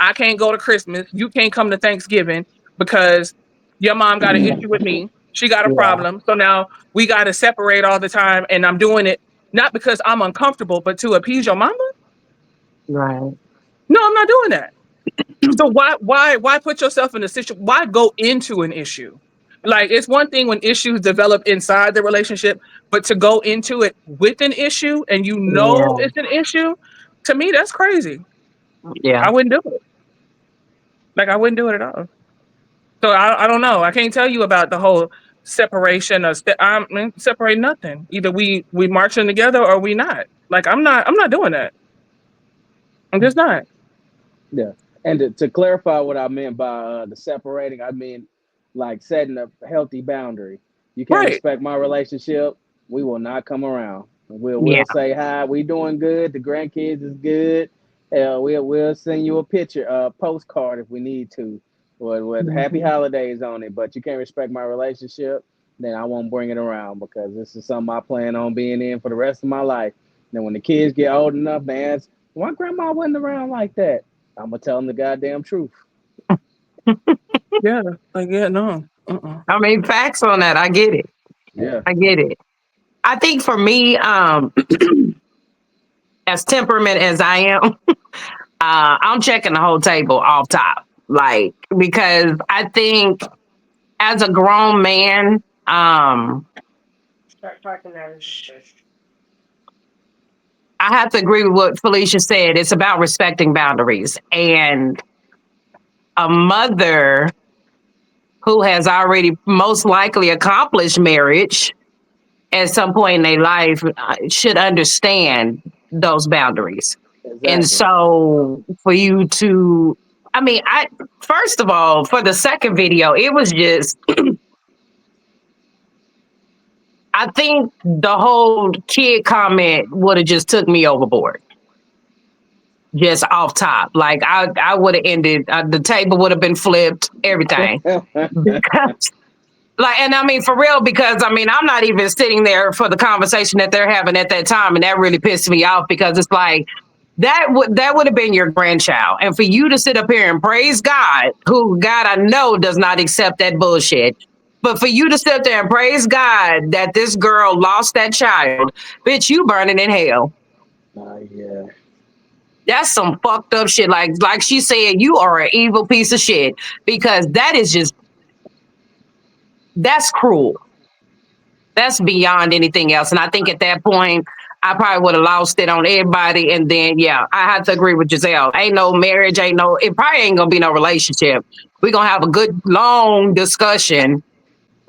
Speaker 4: I can't go to Christmas, you can't come to Thanksgiving because your mom got an issue with me. She got a
Speaker 1: Yeah.
Speaker 4: problem. So now we got to separate all the time. And I'm doing it not because I'm uncomfortable, but to appease your mama.
Speaker 1: Right.
Speaker 4: No, I'm not doing that. So why put yourself in a situation? Why go into an issue? Like, it's one thing when issues develop inside the relationship, but to go into it with an issue and
Speaker 1: Yeah.
Speaker 4: it's an issue, to me, that's crazy.
Speaker 1: Yeah.
Speaker 4: I wouldn't do it. Like, I wouldn't do it at all. So I don't know. I can't tell you about the whole separation of separate nothing. Either we marching together or we not. Like, I'm not doing that. I'm just not.
Speaker 2: Yeah. And to clarify what I meant by the separating, I mean like setting a healthy boundary. You can't
Speaker 4: Right.
Speaker 2: respect my relationship, we will not come around. We'll
Speaker 1: Yeah.
Speaker 2: say hi, we doing good, the grandkids is good. We'll send you a picture, postcard if we need to, with happy
Speaker 1: Mhm.
Speaker 2: holidays on it. But you can't respect my relationship, then I won't bring it around, because this is something I plan on being in for the rest of my life. Then when the kids get old enough, they ask, why grandma wasn't around like that? I'm gonna tell them the goddamn truth.
Speaker 4: Yeah. Like, yeah, no. Uh-uh.
Speaker 1: I mean, facts on that. I get it.
Speaker 2: Yeah.
Speaker 1: I get it. I think for me, as temperament as I am, I'm checking the whole table off top. Like, because I think as a grown man,
Speaker 5: Start talking out of this.
Speaker 1: I have to agree with what Felicia said. It's about respecting boundaries. And a mother who has already most likely accomplished marriage at some point in their life should understand those boundaries. And
Speaker 2: Exactly.
Speaker 1: so for you to, I mean, first of all, for the second video, it was just, I think the whole kid comment would have just took me overboard, just off top. Like I would have ended, the table would have been flipped, everything. Because, like, and I mean, for real, because I mean, I'm not even sitting there for the conversation that they're having at that time. And that really pissed me off, because it's like, that would have been your grandchild. And for you to sit up here and praise God, who God I know does not accept that bullshit. But for you to sit there and praise God that this girl lost that child, bitch, you burning in hell.
Speaker 2: Yeah.
Speaker 1: That's some fucked up shit. Like she said, you are an evil piece of shit, because that's cruel. That's beyond anything else. And I think at that point, I probably would have lost it on everybody. And then, yeah, I have to agree with Giselle. Ain't no marriage, it probably ain't gonna be no relationship. We're gonna have a good long discussion.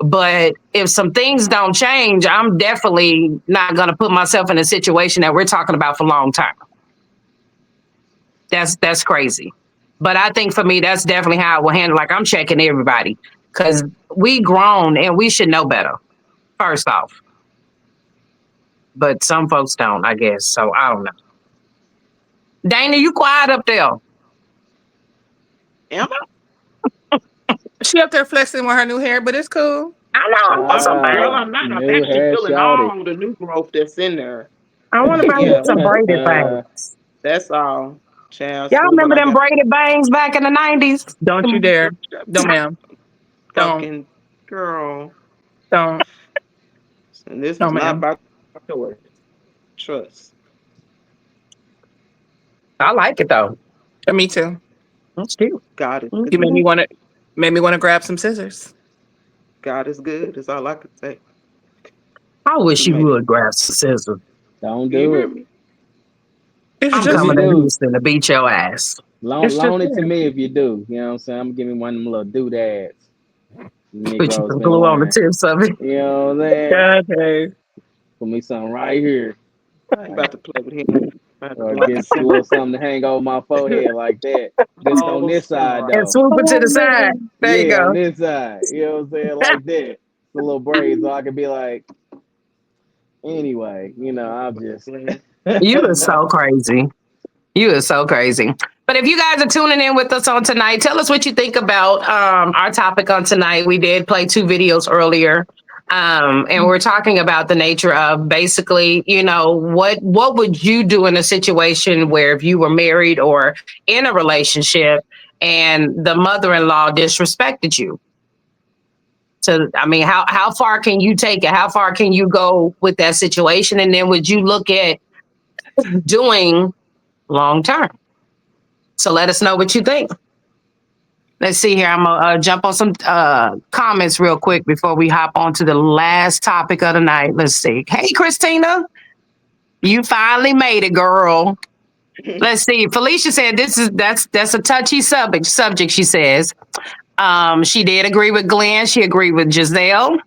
Speaker 1: But if some things don't change, I'm definitely not gonna put myself in a situation that we're talking about for a long time. That's crazy. But I think for me, that's definitely how I will handle. Like I'm checking everybody because we grown and we should know better. First off, but some folks don't, I guess. So I don't know. Dana, you quiet up there.
Speaker 3: Am
Speaker 4: She up there flexing with her new hair, but it's cool.
Speaker 1: I know. I want some
Speaker 3: Girl,
Speaker 1: bangs.
Speaker 3: I'm not. I'm
Speaker 2: New
Speaker 3: actually
Speaker 2: hair
Speaker 3: feeling
Speaker 2: shouty.
Speaker 3: all the new growth that's in there.
Speaker 1: I want to bring me
Speaker 3: Yeah,
Speaker 1: some braided bangs.
Speaker 3: that's all. Child,
Speaker 1: Y'all
Speaker 3: soon as
Speaker 1: remember
Speaker 3: I
Speaker 1: them
Speaker 3: got
Speaker 1: braided bangs back in the 90s?
Speaker 4: Don't you dare. Don't, ma'am. Don't.
Speaker 3: fucking girl,
Speaker 4: Don't.
Speaker 3: and this
Speaker 4: No,
Speaker 3: was not
Speaker 4: ma'am.
Speaker 3: by choice. Trust.
Speaker 1: I like it though.
Speaker 4: Me too.
Speaker 1: That's cute.
Speaker 3: God is
Speaker 4: You
Speaker 3: good.
Speaker 1: Mhm.
Speaker 4: made me want to grab some scissors.
Speaker 3: God is good. Is all I can say.
Speaker 1: I
Speaker 3: He
Speaker 1: wish you
Speaker 3: made it.
Speaker 1: would grab some scissors.
Speaker 2: Don't
Speaker 3: You
Speaker 2: do
Speaker 3: hear
Speaker 2: it.
Speaker 3: me?
Speaker 4: It's
Speaker 1: I'm
Speaker 2: If
Speaker 4: just
Speaker 2: you
Speaker 1: coming to
Speaker 2: do,
Speaker 1: Houston to beat your ass.
Speaker 4: it's just
Speaker 2: loan it to
Speaker 4: fair.
Speaker 2: me if you do. You know what I'm saying? I'm gonna give me one of them little doodads
Speaker 1: Put you
Speaker 2: Negroes
Speaker 1: some
Speaker 2: been
Speaker 1: glue on the
Speaker 2: wearing.
Speaker 1: tips of it.
Speaker 2: You know what I'm saying?
Speaker 4: Okay.
Speaker 2: Put me something right here.
Speaker 3: I ain't about to play with him. I have to
Speaker 2: Or
Speaker 3: block
Speaker 2: get a
Speaker 3: him.
Speaker 2: little something to hang over my forehead like that. Just on
Speaker 3: Oh,
Speaker 2: this side
Speaker 3: Cimarron.
Speaker 1: And
Speaker 2: though.
Speaker 1: swoop it to
Speaker 4: Oh
Speaker 1: the side.
Speaker 4: man.
Speaker 1: There you
Speaker 2: Yeah, on
Speaker 1: go.
Speaker 2: this side. You know what I'm saying? Like that. The little braids so I could be like, anyway, I'll just
Speaker 3: Bless.
Speaker 1: You are so crazy. You are so crazy. But if you guys are tuning in with us on tonight, tell us what you think about our topic on tonight. We did play two videos earlier. And we're talking about the nature of basically, what would you do in a situation where if you were married or in a relationship and the mother-in-law disrespected you? So I mean, how far can you take it? How far can you go with that situation? And then would you look at doing long term? So let us know what you think. Let's see here. I'm gonna jump on some comments real quick before we hop on to the last topic of the night. Let's see. Hey, Christina, you finally made it, girl. Let's see. Felicia said that's a touchy subject. Subject. She says she did agree with Glenn. She agreed with Giselle.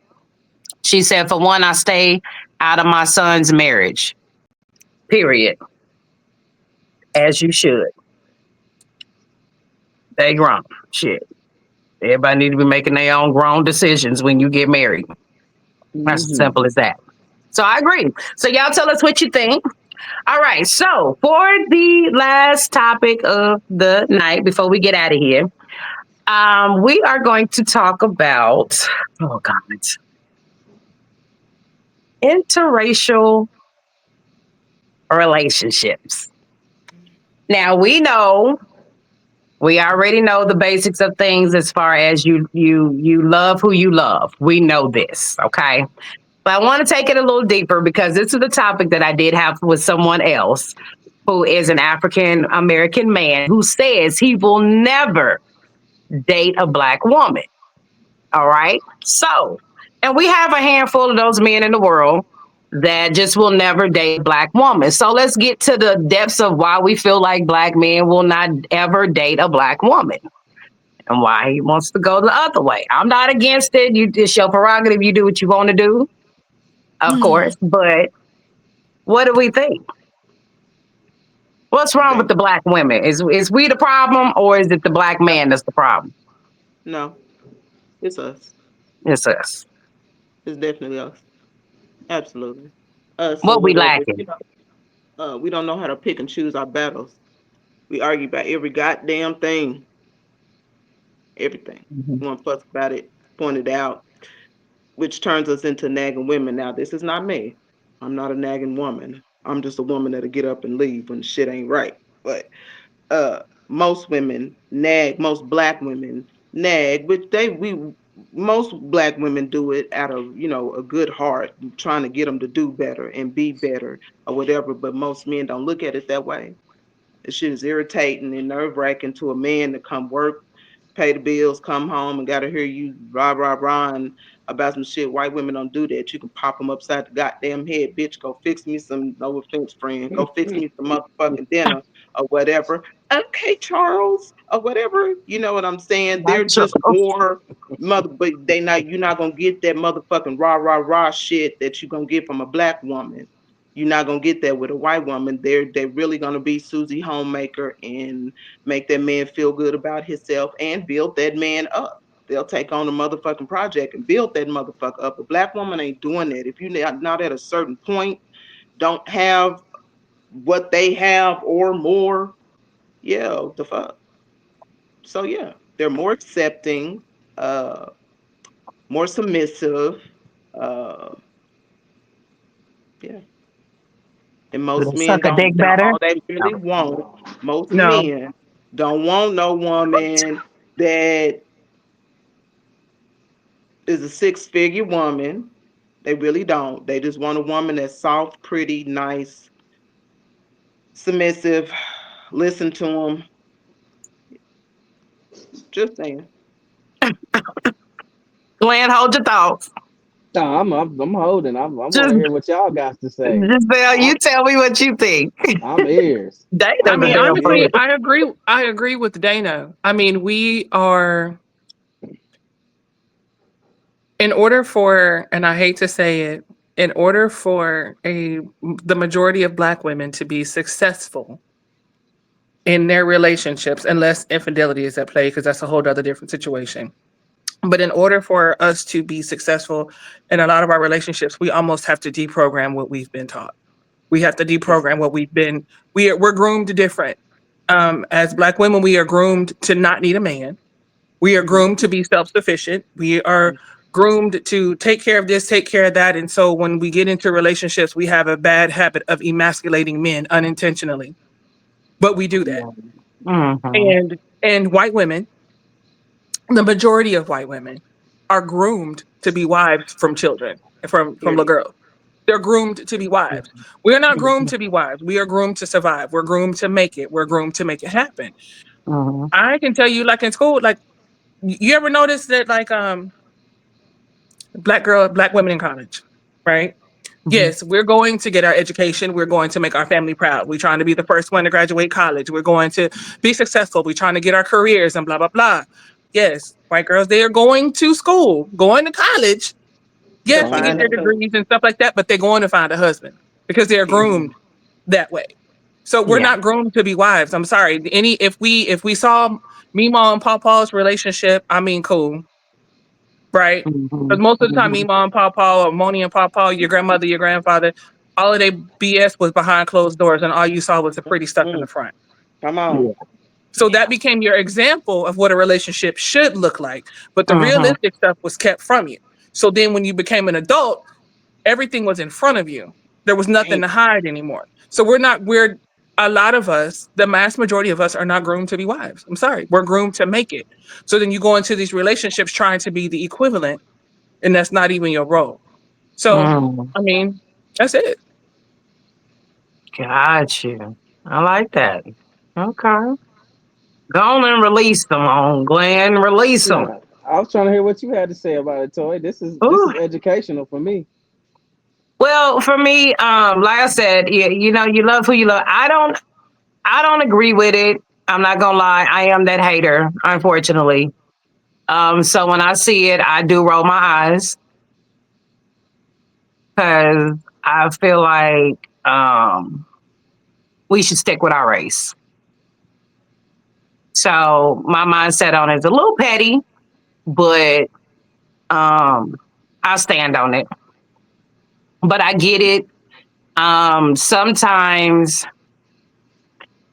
Speaker 1: She said, for one, I stay out of my son's marriage. Period. As you should. They grown. Shit. Everybody need to be making their own grown decisions when you get married. That's as
Speaker 2: hmm
Speaker 1: simple as that. So I agree. So y'all tell us what you think. All right. So for the last topic of the night, before we get out of here, we are going to talk about God, interracial relationships. Now we already know the basics of things as far as you love who you love. We know this, okay? But I want to take it a little deeper because this is a topic that I did have with someone else who is an African American man who says he will never date a black woman. All right. So, and we have a handful of those men in the world that just will never date a black woman. So let's get to the depths of why we feel like black men will not ever date a black woman and why he wants to go the other way. I'm not against it. It's your prerogative. You do what you want to do, of course. But what do we think? What's
Speaker 3: I
Speaker 1: wrong with
Speaker 3: think
Speaker 1: the black women? Is we the problem or is it the black
Speaker 3: no,
Speaker 1: man that's the problem?
Speaker 3: no, it's us.
Speaker 1: It's us.
Speaker 3: It's definitely us. Absolutely. Us or
Speaker 1: What we
Speaker 3: whatever.
Speaker 1: lacking?
Speaker 3: We don't know how to pick and choose our battles. We argue about every goddamn thing, everything.
Speaker 1: Mhm.
Speaker 3: We want to fuss about it, point it out, which turns us into nagging women. Now, this is not me. I'm not a nagging woman. I'm just a woman that'll get up and leave when shit ain't right. But most women nag, most black women nag, which we most black women do it out of a good heart, trying to get them to do better and be better or whatever. But most men don't look at it that way. This shit is irritating and nerve wracking to a man to come work. pay the bills, come home, and gotta hear you rah about some shit. White women don't do that. You can pop them upside the goddamn head, bitch. Go fix me some, no offense, friend. Go fix me some motherfucking dinner or whatever. Okay, Charles, or whatever. You know what I'm saying?
Speaker 1: Not
Speaker 3: They're
Speaker 1: sure.
Speaker 3: just more mother, but they not. You're not gonna get that motherfucking rah shit that you gonna get from a black woman. You're not gonna get that with a white woman. They're really gonna be Susie Homemaker and make that man feel good about himself and build that man up. They'll take on a motherfucking project and build that motherfucker up. A black woman ain't doing that. If you're not at a certain point, don't have what they have or more, yeah, the fuck. So yeah, they're more accepting, uh, more submissive, uh, yeah. And
Speaker 1: Do
Speaker 3: most
Speaker 1: they
Speaker 3: men
Speaker 1: suck a
Speaker 3: don't,
Speaker 1: dick better?
Speaker 3: all they
Speaker 1: No.
Speaker 3: really want, most
Speaker 4: No.
Speaker 3: men don't want no woman that is a six-figure woman. They really don't. They just want a woman that's soft, pretty, nice, submissive, listen to them. Just saying.
Speaker 1: Glenn, hold your thoughts.
Speaker 2: No, I'm holding. I want
Speaker 1: Just,
Speaker 2: to hear what y'all got to say.
Speaker 1: just tell
Speaker 2: I'm
Speaker 1: you tell me what you think.
Speaker 2: I'm ears.
Speaker 4: I
Speaker 1: Dana's a
Speaker 4: mean,
Speaker 1: damn
Speaker 4: honestly,
Speaker 1: fool.
Speaker 2: Ears.
Speaker 4: I agree. I agree with Dana. I mean, we are, in order for, and I hate to say it, in order for the majority of Black women to be successful in their relationships, unless infidelity is at play, because that's a whole other different situation. But in order for us to be successful in a lot of our relationships, we almost have to deprogram what we've been taught. We have to deprogram what we've been. We're groomed different. As Black women, we are groomed to not need a man. We are groomed to be self sufficient. We are groomed to take care of this, take care of that. And so when we get into relationships, we have a bad habit of emasculating men unintentionally, but we do that.
Speaker 1: Mm-hmm.
Speaker 4: And white women, the majority of white women, are groomed to be wives from children, from little
Speaker 3: Period.
Speaker 4: girls. They're groomed to be wives. We're not groomed to be wives. We are groomed to survive. We're groomed to make it. We're groomed to make it happen.
Speaker 1: Mm-hmm.
Speaker 4: I can tell you, like in school, like you ever notice that, like black women in college, right?
Speaker 1: Mm-hmm.
Speaker 4: Yes, we're going to get our education. We're going to make our family proud. We're trying to be the first one to graduate college. We're going to be successful. We're trying to get our careers and blah blah blah. Yes, white girls, they are going to school, going to college,
Speaker 3: To
Speaker 4: yes, to get
Speaker 3: find
Speaker 4: their
Speaker 3: a husband.
Speaker 4: degrees and stuff like that, but they're going to find a husband because they're
Speaker 3: Period.
Speaker 4: groomed that way. So we're
Speaker 1: Yeah.
Speaker 4: not groomed to be wives. I'm sorry. If we saw Mima and Papa's relationship, I mean, cool, right?
Speaker 1: Mm-hmm.
Speaker 4: Because most of the time,
Speaker 1: Mm-hmm.
Speaker 4: Mima and Papa or Moni and Papa, your grandmother, your grandfather, all of their BS was behind closed doors, and all you saw was the pretty stuff in
Speaker 3: Mm,
Speaker 4: the front.
Speaker 3: come on.
Speaker 1: Yeah.
Speaker 4: So
Speaker 1: Yeah.
Speaker 4: that became your example of what a relationship should look like. But the
Speaker 1: Mm-hmm.
Speaker 4: realistic stuff was kept from you. So then when you became an adult, everything was in front of you. There was nothing
Speaker 3: Damn.
Speaker 4: to hide anymore. So we're a lot of us, the mass majority of us are not groomed to be wives. I'm sorry. We're groomed to make it. So then you go into these relationships trying to be the equivalent, and that's not even your role. So,
Speaker 1: Mm.
Speaker 4: I mean, that's it.
Speaker 1: Got you. I like that. Okay. Go on and release them on Glenn. Release them.
Speaker 2: Nah, I was trying to hear what you had to say about it, Toy. This is
Speaker 1: Ooh.
Speaker 2: educational for me.
Speaker 1: Well, for me, like I said, you know, you love who you love. I don't agree with it. I'm not gonna lie. I am that hater, unfortunately. So when I see it, I do roll my eyes because I feel like we should stick with our race. So my mindset on it is a little petty, but um, I stand on it. But I get it. Sometimes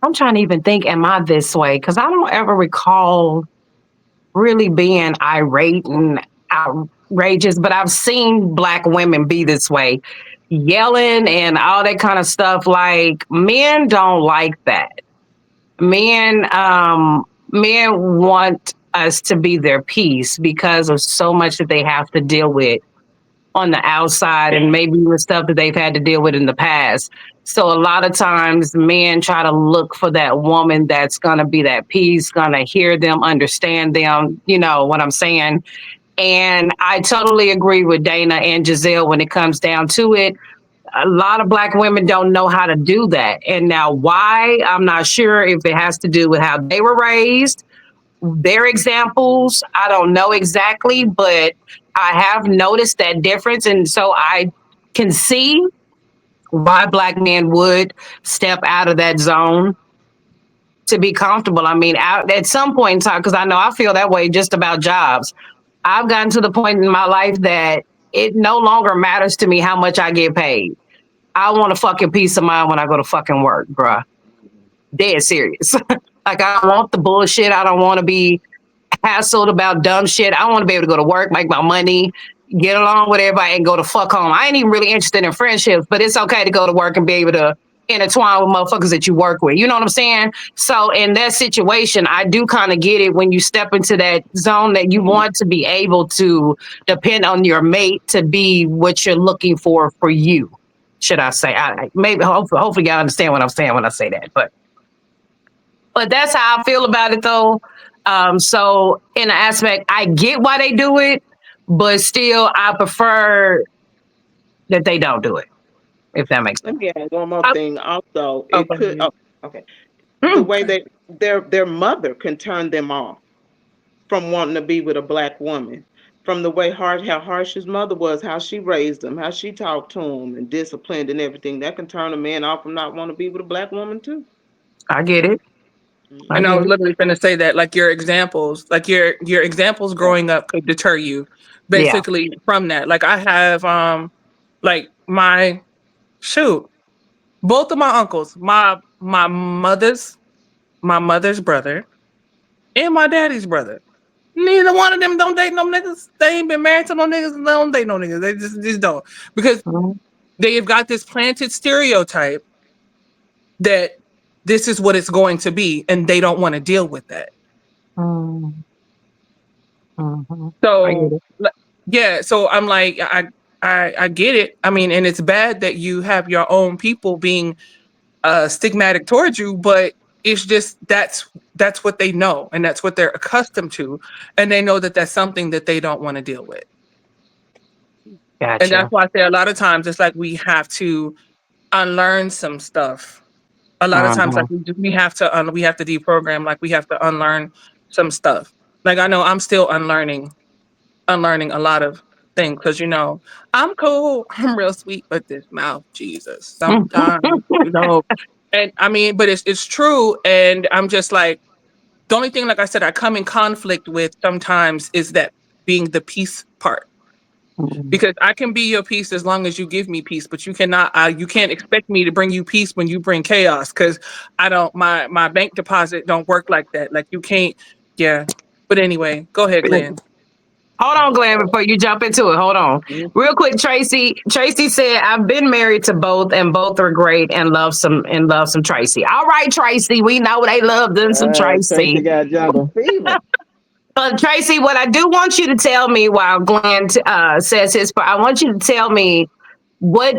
Speaker 1: I'm trying to even think, am I this way? Because I don't ever recall really being irate and outrageous, but I've seen Black women be this way, yelling and all that kind of stuff. Like men don't like that. Men want us to be their peace because of so much that they have to deal with on the outside and maybe with stuff that they've had to deal with in the past. So a lot of times men try to look for that woman that's gonna be that peace, gonna hear them, understand them, you know what I'm saying? And I totally agree with Dana and Giselle when it comes down to it. A lot of black women don't know how to do that. And now why? I'm not sure if it has to do with how they were raised, their examples. I don't know exactly, but I have noticed that difference. And so I can see why black men would step out of that zone to be comfortable. I mean, at some point in time, because I know I feel that way just about jobs. I've gotten to the point in my life that it no longer matters to me how much I get paid. I want a fucking peace of mind when I go to fucking work, bruh. Dead serious. Like, I don't want the bullshit. I don't want to be hassled about dumb shit. I want to be able to go to work, make my money, get along with everybody, and go to fuck home. I ain't even really interested in friendships, but it's okay to go to work and be able to intertwine with motherfuckers that you work with. You know what I'm saying? So in that situation, I do kind of get it when you step into that zone that you want to be able to depend on your mate to be what you're looking for you. Should I say? Maybe hopefully y'all understand what I'm saying when I say that. But that's how I feel about it though. So in the aspect, I get why they do it, but still I prefer that they don't do it, if that makes
Speaker 3: Let
Speaker 1: sense.
Speaker 3: me add one more
Speaker 4: I,
Speaker 3: thing. Also,
Speaker 4: oh,
Speaker 3: it
Speaker 4: go
Speaker 3: could.
Speaker 4: ahead.
Speaker 3: Oh, okay. The
Speaker 1: Mm,
Speaker 3: way they their mother can turn them off from wanting to be with a black woman. From the way how harsh his mother was, how she raised him, how she talked to him and disciplined and everything, that can turn a man off from not wanting to be with a black woman too.
Speaker 1: I get it. I
Speaker 4: And I
Speaker 3: Hmm.
Speaker 1: get
Speaker 4: was
Speaker 1: it.
Speaker 4: literally going to say that, like your examples
Speaker 3: Yeah.
Speaker 4: growing up could deter you,
Speaker 1: Yeah.
Speaker 4: basically from that. Like I have, like my shoot, both of my uncles, my mother's brother and my daddy's brother. Neither one of them don't date no niggas. They ain't been married to no niggas. They don't date no niggas. They just don't because
Speaker 1: Mm,
Speaker 4: they've got this planted stereotype that this is what it's going to be, and they don't want to deal with that.
Speaker 1: mm, mhm. I get
Speaker 4: So
Speaker 1: it.
Speaker 4: yeah, so I'm like, I get it. I mean, and it's bad that you have your own people being stigmatic towards you, but it's just that's what they know and that's what they're accustomed to, and they know that that's something that they don't want to deal with. And that's
Speaker 1: Gotcha.
Speaker 4: why I say a lot of times it's like we have to unlearn some stuff. A lot of times, like
Speaker 1: Mhm.
Speaker 4: we have to deprogram, like we have to unlearn some stuff. Like I know I'm still unlearning a lot of things because I'm cool, I'm real sweet, but this mouth, Jesus, sometimes and I mean, but it's true, and I'm just like the only thing, like I said, I come in conflict with sometimes is that being the peace part
Speaker 1: Mm,
Speaker 4: because I can be your peace as long as you give me peace, but you can't expect me to bring you peace when you bring chaos because I don't my bank deposit don't work like that. Like you can't, yeah. But anyway, go ahead, Glenn.
Speaker 1: Hold on, Glenn, before you jump into it. Hold on. Real quick, Tracy. Tracy said, I've been married to both and both are great and love some Tracy. All right, Tracy. We know they love them some
Speaker 2: Tracy
Speaker 1: Tracy.
Speaker 2: got jungle fever.
Speaker 1: Tracy, what I do want you to tell me while Glenn says his part, I want you to tell me what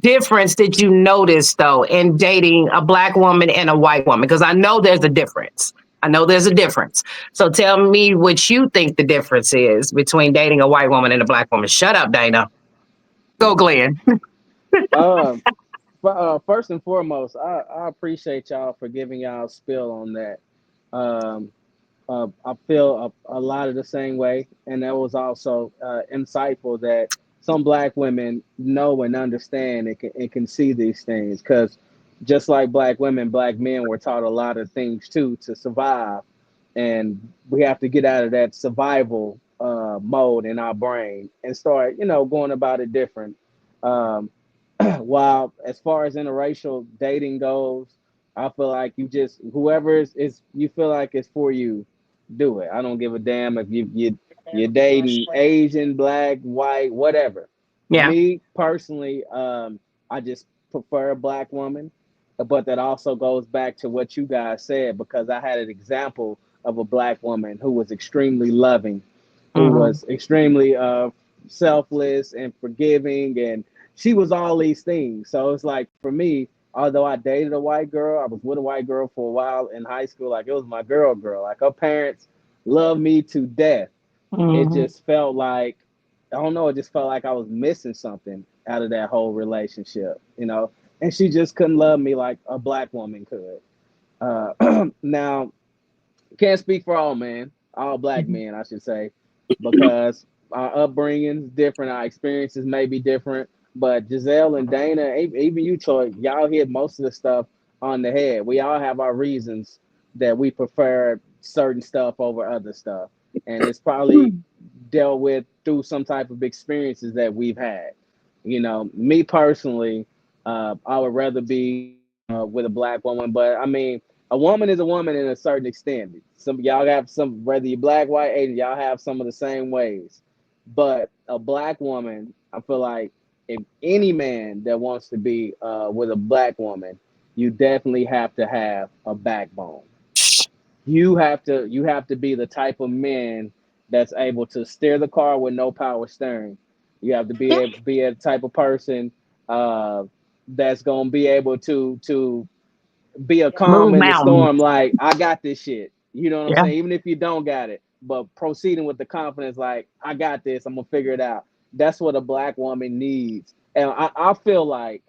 Speaker 1: difference did you notice though in dating a black woman and a white woman? Because I know there's a difference. I know there's a difference. So tell me what you think the difference is between dating a white woman and a black woman. Shut up, Dana. Go, Glenn.
Speaker 2: Um, First and foremost, I appreciate y'all for giving y'all spill on that. Um, I feel a lot of the same way, and that was also insightful that some black women know and understand and can see these things because just like black women, black men were taught a lot of things too to survive, and we have to get out of that survival mode in our brain and start, going about it different. Um, while as far as interracial dating goes, I feel like you just whoever is you feel like it's for you, do it. I don't give a damn if you're dating Asian, black, white, whatever.
Speaker 1: Yeah.
Speaker 2: Me personally, I just prefer a black woman, but that also goes back to what you guys said because I had an example of a black woman who was extremely loving who
Speaker 1: Mhm.
Speaker 2: was extremely selfless and forgiving, and she was all these things. So it's like for me, although I dated a white girl, I was with a white girl for a while in high school. Like it was my girl. Like her parents loved me to death. It
Speaker 1: Mhm.
Speaker 2: just felt like I don't know. It just felt like I was missing something out of that whole relationship, you know. And she just couldn't love me like a black woman could. Now, can't speak for all black
Speaker 1: Mhm.
Speaker 2: men, I should say, because our upbringing's different, our experiences may be different. But Giselle and Dana, even you, Troy, y'all hit most of the stuff on the head. We all have our reasons that we prefer certain stuff over other stuff, and it's probably dealt with through some type of experiences that we've had. You know, me personally, I would rather be with a black woman, but I mean, a woman is a woman in a certain extent. Some y'all have some, whether you're black, white, Asian, y'all have some of the same ways. But a black woman, I feel like if any man that wants to be with a black woman, you definitely have to have a backbone. You have to be the type of man that's able to steer the car with no power steering. You have to be a type of person uh, that's gonna be able to be a calm
Speaker 1: Move
Speaker 2: in the
Speaker 1: mountains.
Speaker 2: storm. Like I got this shit. You know what I'm
Speaker 1: Yeah.
Speaker 2: saying? Even if you don't got it, but proceeding with the confidence, like I got this. I'm gonna figure it out. That's what a black woman needs. And I feel like,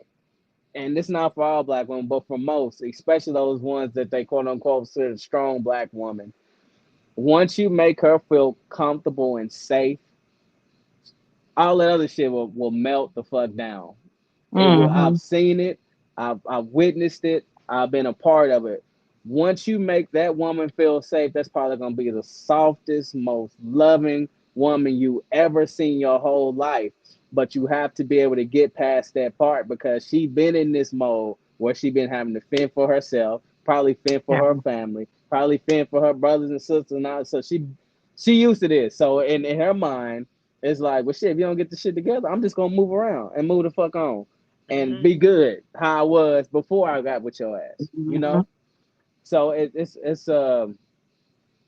Speaker 2: and it's not for all black women, but for most, especially those ones that they quote unquote consider strong black woman. Once you make her feel comfortable and safe, all that other shit will melt the fuck down. It will. I've
Speaker 1: Mhm.
Speaker 2: seen it. I've witnessed it. I've been a part of it. Once you make that woman feel safe, that's probably gonna be the softest, most loving woman you ever seen your whole life. But you have to be able to get past that part because she been in this mode where she been having to fend for herself, probably fend for
Speaker 1: Yeah.
Speaker 2: her family, probably fend for her brothers and sisters, and all. So she used to this. So in her mind, it's like, well, shit. If you don't get the shit together, I'm just gonna move around and move the fuck on and
Speaker 3: Mhm.
Speaker 2: be good how I was before I got with your ass, you
Speaker 1: Mhm.
Speaker 2: know? So it's I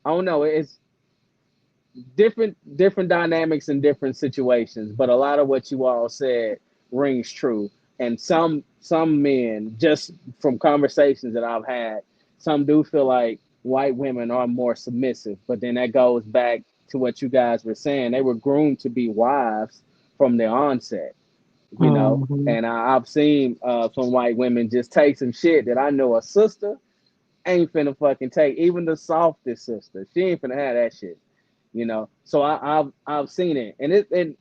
Speaker 2: don't know, it's different dynamics in different situations, but a lot of what you all said rings true. And some men, just from conversations that I've had, some do feel like white women are more submissive, but then that goes back to what you guys were saying. They were groomed to be wives from the onset, you know.
Speaker 1: Mhm.
Speaker 2: And I've seen some white women just take some shit that I know a sister ain't finna fucking take. Even the softest sister, she ain't finna have that shit, you know. So I've seen it, and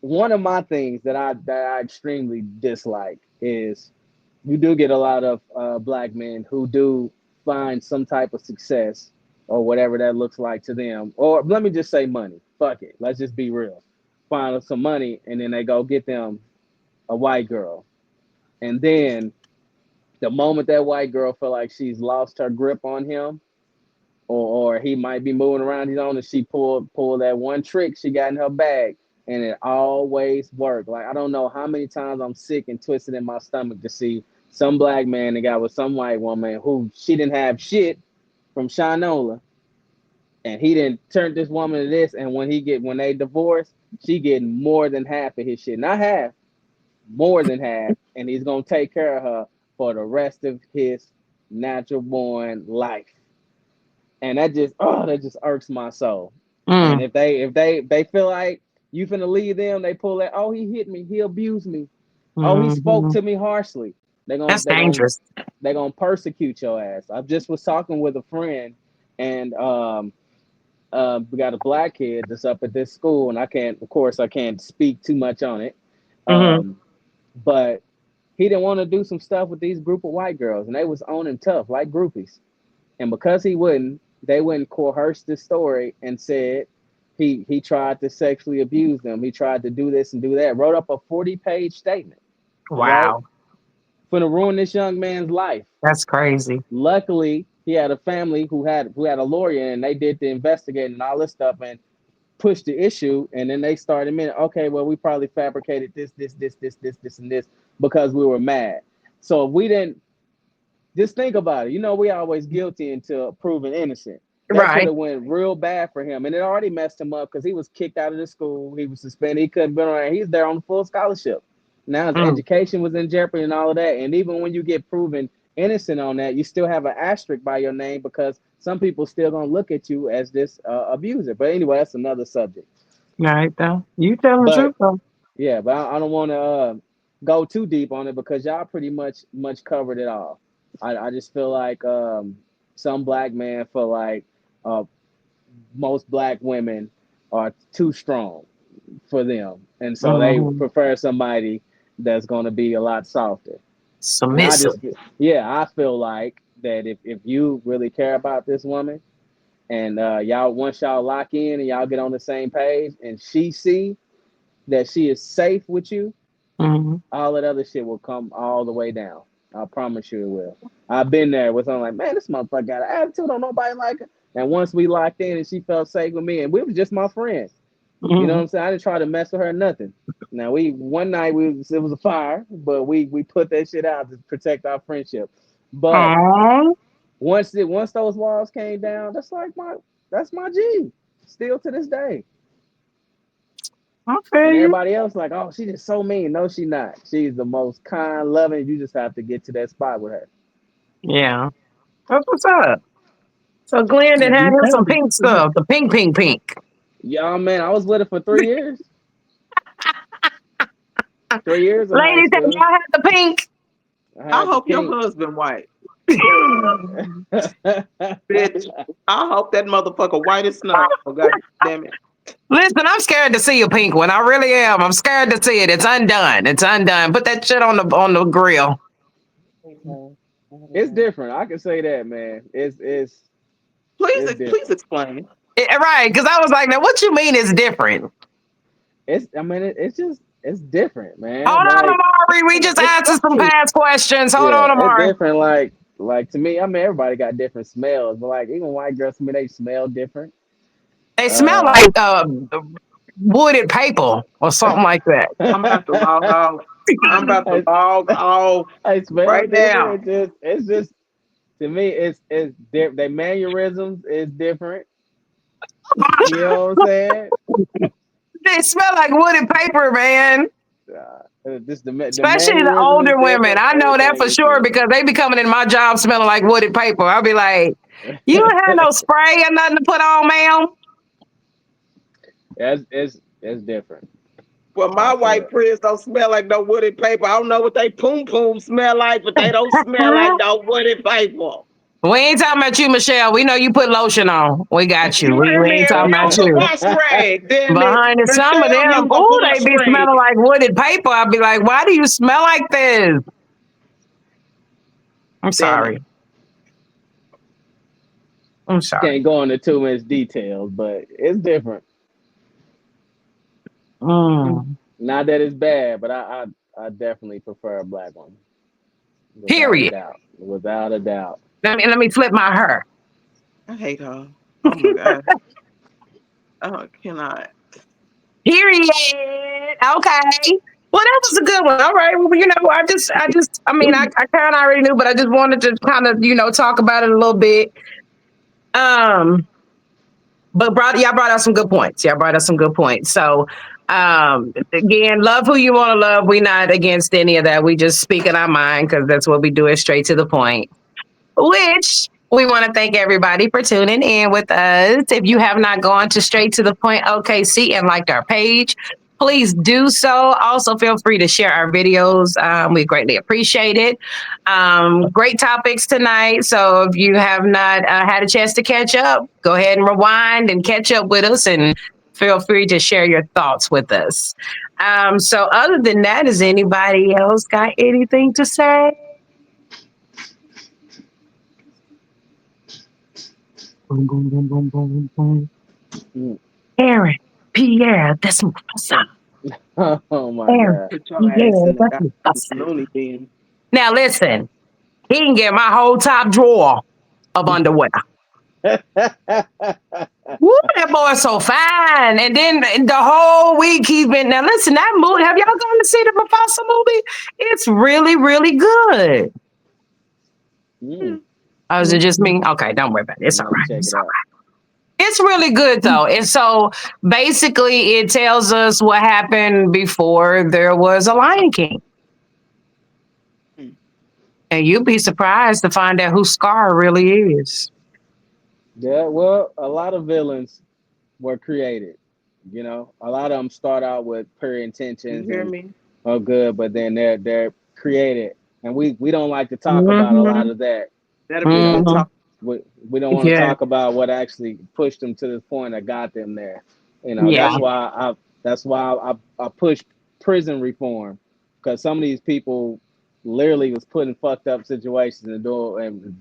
Speaker 2: one of my things that I extremely dislike is you do get a lot of black men who do find some type of success or whatever that looks like to them, or let me just say money. Fuck it, let's just be real. Find some money, and then they go get them a white girl. And then the moment that white girl feel like she's lost her grip on him, or he might be moving around his own, and she pull that one trick she got in her bag, and it always worked. Like I don't know how many times I'm sick and twisted in my stomach to see some black man that got with some white woman who she didn't have shit from Shinola, and he didn't turn this woman to this, and when they divorce, she getting more than half of his shit, not half, more than half, and he's gonna take care of her for the rest of his natural born life. And that just irks my soul. And
Speaker 1: Mm.
Speaker 2: if they feel like you finna leave them, they pull that, oh, he hit me, he abused me, oh, he spoke
Speaker 1: Mhm.
Speaker 2: to me harshly. They're gonna
Speaker 1: That's
Speaker 2: they're gonna
Speaker 1: dangerous.
Speaker 2: they're gonna persecute your ass. I just was talking with a friend, and we got a black kid that's up at this school, and of course, I can't speak too much on it.
Speaker 1: Mhm.
Speaker 2: Um, but he didn't want to do some stuff with these group of white girls, and they was on him tough, like groupies. And because he wouldn't, they wouldn't coerce this story and said he tried to sexually abuse them. He tried to do this and do that. Wrote up a 40-page statement, right?
Speaker 1: Wow.
Speaker 2: For to ruin this young man's life.
Speaker 1: That's crazy.
Speaker 2: Luckily, he had a family who had a lawyer, and they did the investigating and all this stuff and pushed the issue. And then they started minute, okay, well, we probably fabricated this, and this because we were mad. So if we didn't, just think about it. You know, we always guilty until proven innocent. That could
Speaker 1: Right.
Speaker 2: have went real bad for him, and it already messed him up because he was kicked out of the school. He was suspended. He couldn't be around. He's there on full scholarship. Now his
Speaker 1: Mm.
Speaker 2: education was in jeopardy and all of that. And even when you get proven innocent on that, you still have an asterisk by your name because some people still gonna look at you as this abuser. But anyway, that's another subject.
Speaker 1: Right though. You telling the
Speaker 2: But
Speaker 1: truth though.
Speaker 2: yeah, but I don't want to go too deep on it because y'all pretty much covered it all. I just feel like some black man feel like uh, most black women are too strong for them, and so they
Speaker 1: Hmm.
Speaker 2: prefer somebody that's going to be a lot softer. And I
Speaker 1: Submissive.
Speaker 2: just, yeah, I feel like that if you really care about this woman and y'all once y'all lock in and y'all get on the same page, and she see that she is safe with you,
Speaker 1: Hmm.
Speaker 2: all that other shit will come all the way down. I promise you it will. I've been there with someone like, man, this motherfucker got an attitude. Don't nobody like it. And once we locked in and she felt safe with me, and we were just my friends. You know what
Speaker 1: Hmm.
Speaker 2: I'm saying? I didn't try to mess with her nothing. Now we one night it was a fire, but we put that shit out to protect our friendship. But
Speaker 1: Aww.
Speaker 2: once those walls came down, that's my G. Still to this day.
Speaker 1: I feel
Speaker 2: And
Speaker 1: you.
Speaker 2: everybody else like, oh, she just so mean. No, she not. She's the most kind, loving. You just have to get to that spot with her.
Speaker 1: Yeah. That's what's up. So Glenn done had
Speaker 4: You
Speaker 1: him some
Speaker 4: found it.
Speaker 1: pink stuff. The pink, pink, pink.
Speaker 2: Yeah, man, I was with her for 3 years. 3 years in high
Speaker 1: Ladies, have
Speaker 2: school.
Speaker 1: y'all had the pink?
Speaker 2: I
Speaker 3: I
Speaker 2: had the
Speaker 3: hope your
Speaker 2: pink.
Speaker 3: husband white. Bitch, I hope that motherfucker white as snow. Oh, God damn it.
Speaker 1: Listen, I'm scared to see a pink one. I really am. I'm scared to see it. It's undone. It's undone. Put that shit on the grill.
Speaker 2: It's different. I can say that, man. It's
Speaker 3: Please
Speaker 2: different.
Speaker 3: explain.
Speaker 1: Right, because I was like, now what you mean it's different?
Speaker 2: It's just it's different, man.
Speaker 1: Hold on,
Speaker 2: Like
Speaker 1: Amari. We just answered some past questions. Hold
Speaker 2: yeah,
Speaker 1: on,
Speaker 2: it's
Speaker 1: Amari.
Speaker 2: different. Like to me, I mean everybody got different smells, but like even white girls to me they smell different.
Speaker 1: They smell
Speaker 2: Uh,
Speaker 1: like wooded paper or something like that.
Speaker 3: I'm about to log off. I'm about to
Speaker 2: I,
Speaker 3: log off
Speaker 2: I smell
Speaker 3: right now.
Speaker 2: different. It's just to me it's different. Their mannerisms is different. You know what I'm saying?
Speaker 1: They smell like wooded paper, man.
Speaker 2: Just the
Speaker 1: Especially the
Speaker 2: mannerism is
Speaker 1: older women.
Speaker 2: different.
Speaker 1: I know that
Speaker 2: Everything
Speaker 1: for
Speaker 2: is
Speaker 1: sure
Speaker 2: different.
Speaker 1: because they be coming in my job smelling like wooded paper. I'll be like, you don't have no spray or nothing to put on, ma'am.
Speaker 2: It's different.
Speaker 3: Well,
Speaker 2: I
Speaker 3: my white
Speaker 2: feel
Speaker 3: friends don't smell like no wooded paper. I don't know what they poom poom smell like, but they don't smell like no wooded paper.
Speaker 1: We ain't talking about you, Michelle. We know you put lotion on. We got you.
Speaker 3: You
Speaker 1: We
Speaker 3: hear me?
Speaker 1: ain't talking
Speaker 3: And
Speaker 1: about
Speaker 3: use a
Speaker 1: you.
Speaker 3: wash rag. Damn it.
Speaker 1: Behind the some of
Speaker 3: Michelle,
Speaker 1: them,
Speaker 3: use a
Speaker 1: ooh, they
Speaker 3: wash
Speaker 1: be
Speaker 3: rag.
Speaker 1: smelling like wooded paper. I'll be like, why do you smell like this? I'm
Speaker 3: Damn it.
Speaker 1: sorry. I'm sorry.
Speaker 2: can't go into too much details, but it's different.
Speaker 1: Mm.
Speaker 2: Not that it's bad, but I definitely prefer a black one, without a
Speaker 1: Period.
Speaker 2: doubt. Without a doubt.
Speaker 1: Let me flip my hair.
Speaker 3: I hate her. Oh my God. Oh, I cannot.
Speaker 1: Period. Okay. Well, that was a good one. All right. Well, I mean, I kind of already knew, but I just wanted to kind of, talk about it a little bit. Um, but y'all brought out some good points. Y'all brought out some good points. So, again, love who you want to love. We not against any of that. We just speak in our mind because that's what we do. Is straight to the point. Which we want to thank everybody for tuning in with us. If you have not gone to Straight to the Point OKC and liked our page, please do so. Also, feel free to share our videos. We greatly appreciate it. Great topics tonight. So if you have not had a chance to catch up, go ahead and rewind and catch up with us and feel free to share your thoughts with us. So other than that, has anybody else got anything to say? Boom, boom, boom, boom, boom, boom.
Speaker 2: Mm.
Speaker 1: Aaron, Pierre, that's Mufasa.
Speaker 2: Oh my
Speaker 1: Aaron,
Speaker 2: god.
Speaker 3: Put your ass
Speaker 1: Pierre,
Speaker 3: in the
Speaker 1: that's
Speaker 3: goddamn
Speaker 1: Mufasa.
Speaker 3: loony bin.
Speaker 1: Now listen, he can get my whole top drawer of underwear. Woo, that boy's so fine. And then the whole week he's been. Now listen, that movie. Have y'all gone to see the Mufasa movie? It's really, really good.
Speaker 2: Mm.
Speaker 1: Oh, is it just me? Okay, don't worry about it. It's
Speaker 2: I'm
Speaker 1: all
Speaker 2: gonna have to
Speaker 1: right.
Speaker 2: check
Speaker 1: It's
Speaker 2: it
Speaker 1: all
Speaker 2: out.
Speaker 1: right. It's really good though. And so basically it tells us what happened before there was a Lion King. And you'd be surprised to find out who Scar really is.
Speaker 2: Yeah, well, a lot of villains were created. You know, a lot of them start out with pure
Speaker 3: You
Speaker 2: intentions
Speaker 3: hear
Speaker 2: and
Speaker 3: me?
Speaker 2: are good, but then they're created, and we don't like to talk about a lot
Speaker 1: Mm-hmm.
Speaker 2: of that.
Speaker 3: That'll
Speaker 2: You
Speaker 3: be a good
Speaker 2: know,
Speaker 1: Mm-hmm.
Speaker 3: talk.
Speaker 2: we don't want to
Speaker 1: Yeah.
Speaker 2: talk about what actually pushed them to this point that got them there. You know,
Speaker 1: Yeah.
Speaker 2: that's why I push prison reform, because some of these people literally was put in fucked up situations and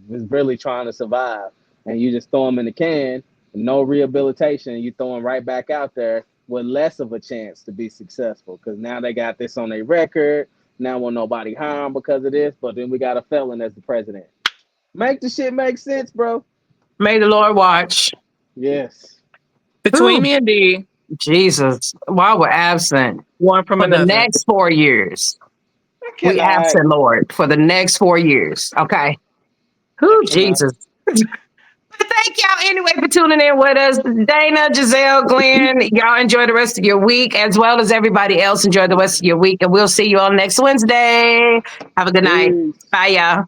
Speaker 2: was really trying to survive, and you just throw them in the can, no rehabilitation, you throw them right back out there with less of a chance to be successful, because now they got this on their record. Now won't nobody harm because of this, but then we got a felon as the president. Make the shit make sense, bro.
Speaker 1: May the Lord watch.
Speaker 2: Yes.
Speaker 4: Between
Speaker 1: Whew,
Speaker 4: me and D,
Speaker 1: Jesus. While we're absent
Speaker 4: one from
Speaker 1: for the
Speaker 4: another.
Speaker 1: next 4 years.
Speaker 3: I
Speaker 1: We
Speaker 3: cannot.
Speaker 2: All right.
Speaker 1: absent, Lord, for the next 4 years. Okay.
Speaker 3: I
Speaker 1: Who
Speaker 3: cannot.
Speaker 1: Jesus. But thank y'all anyway for tuning in with us. Dana, Giselle, Glenn, y'all enjoy the rest of your week, as well as everybody else enjoy the rest of your week. And we'll see you on next Wednesday. Have a good night.
Speaker 2: Peace.
Speaker 1: Bye, y'all.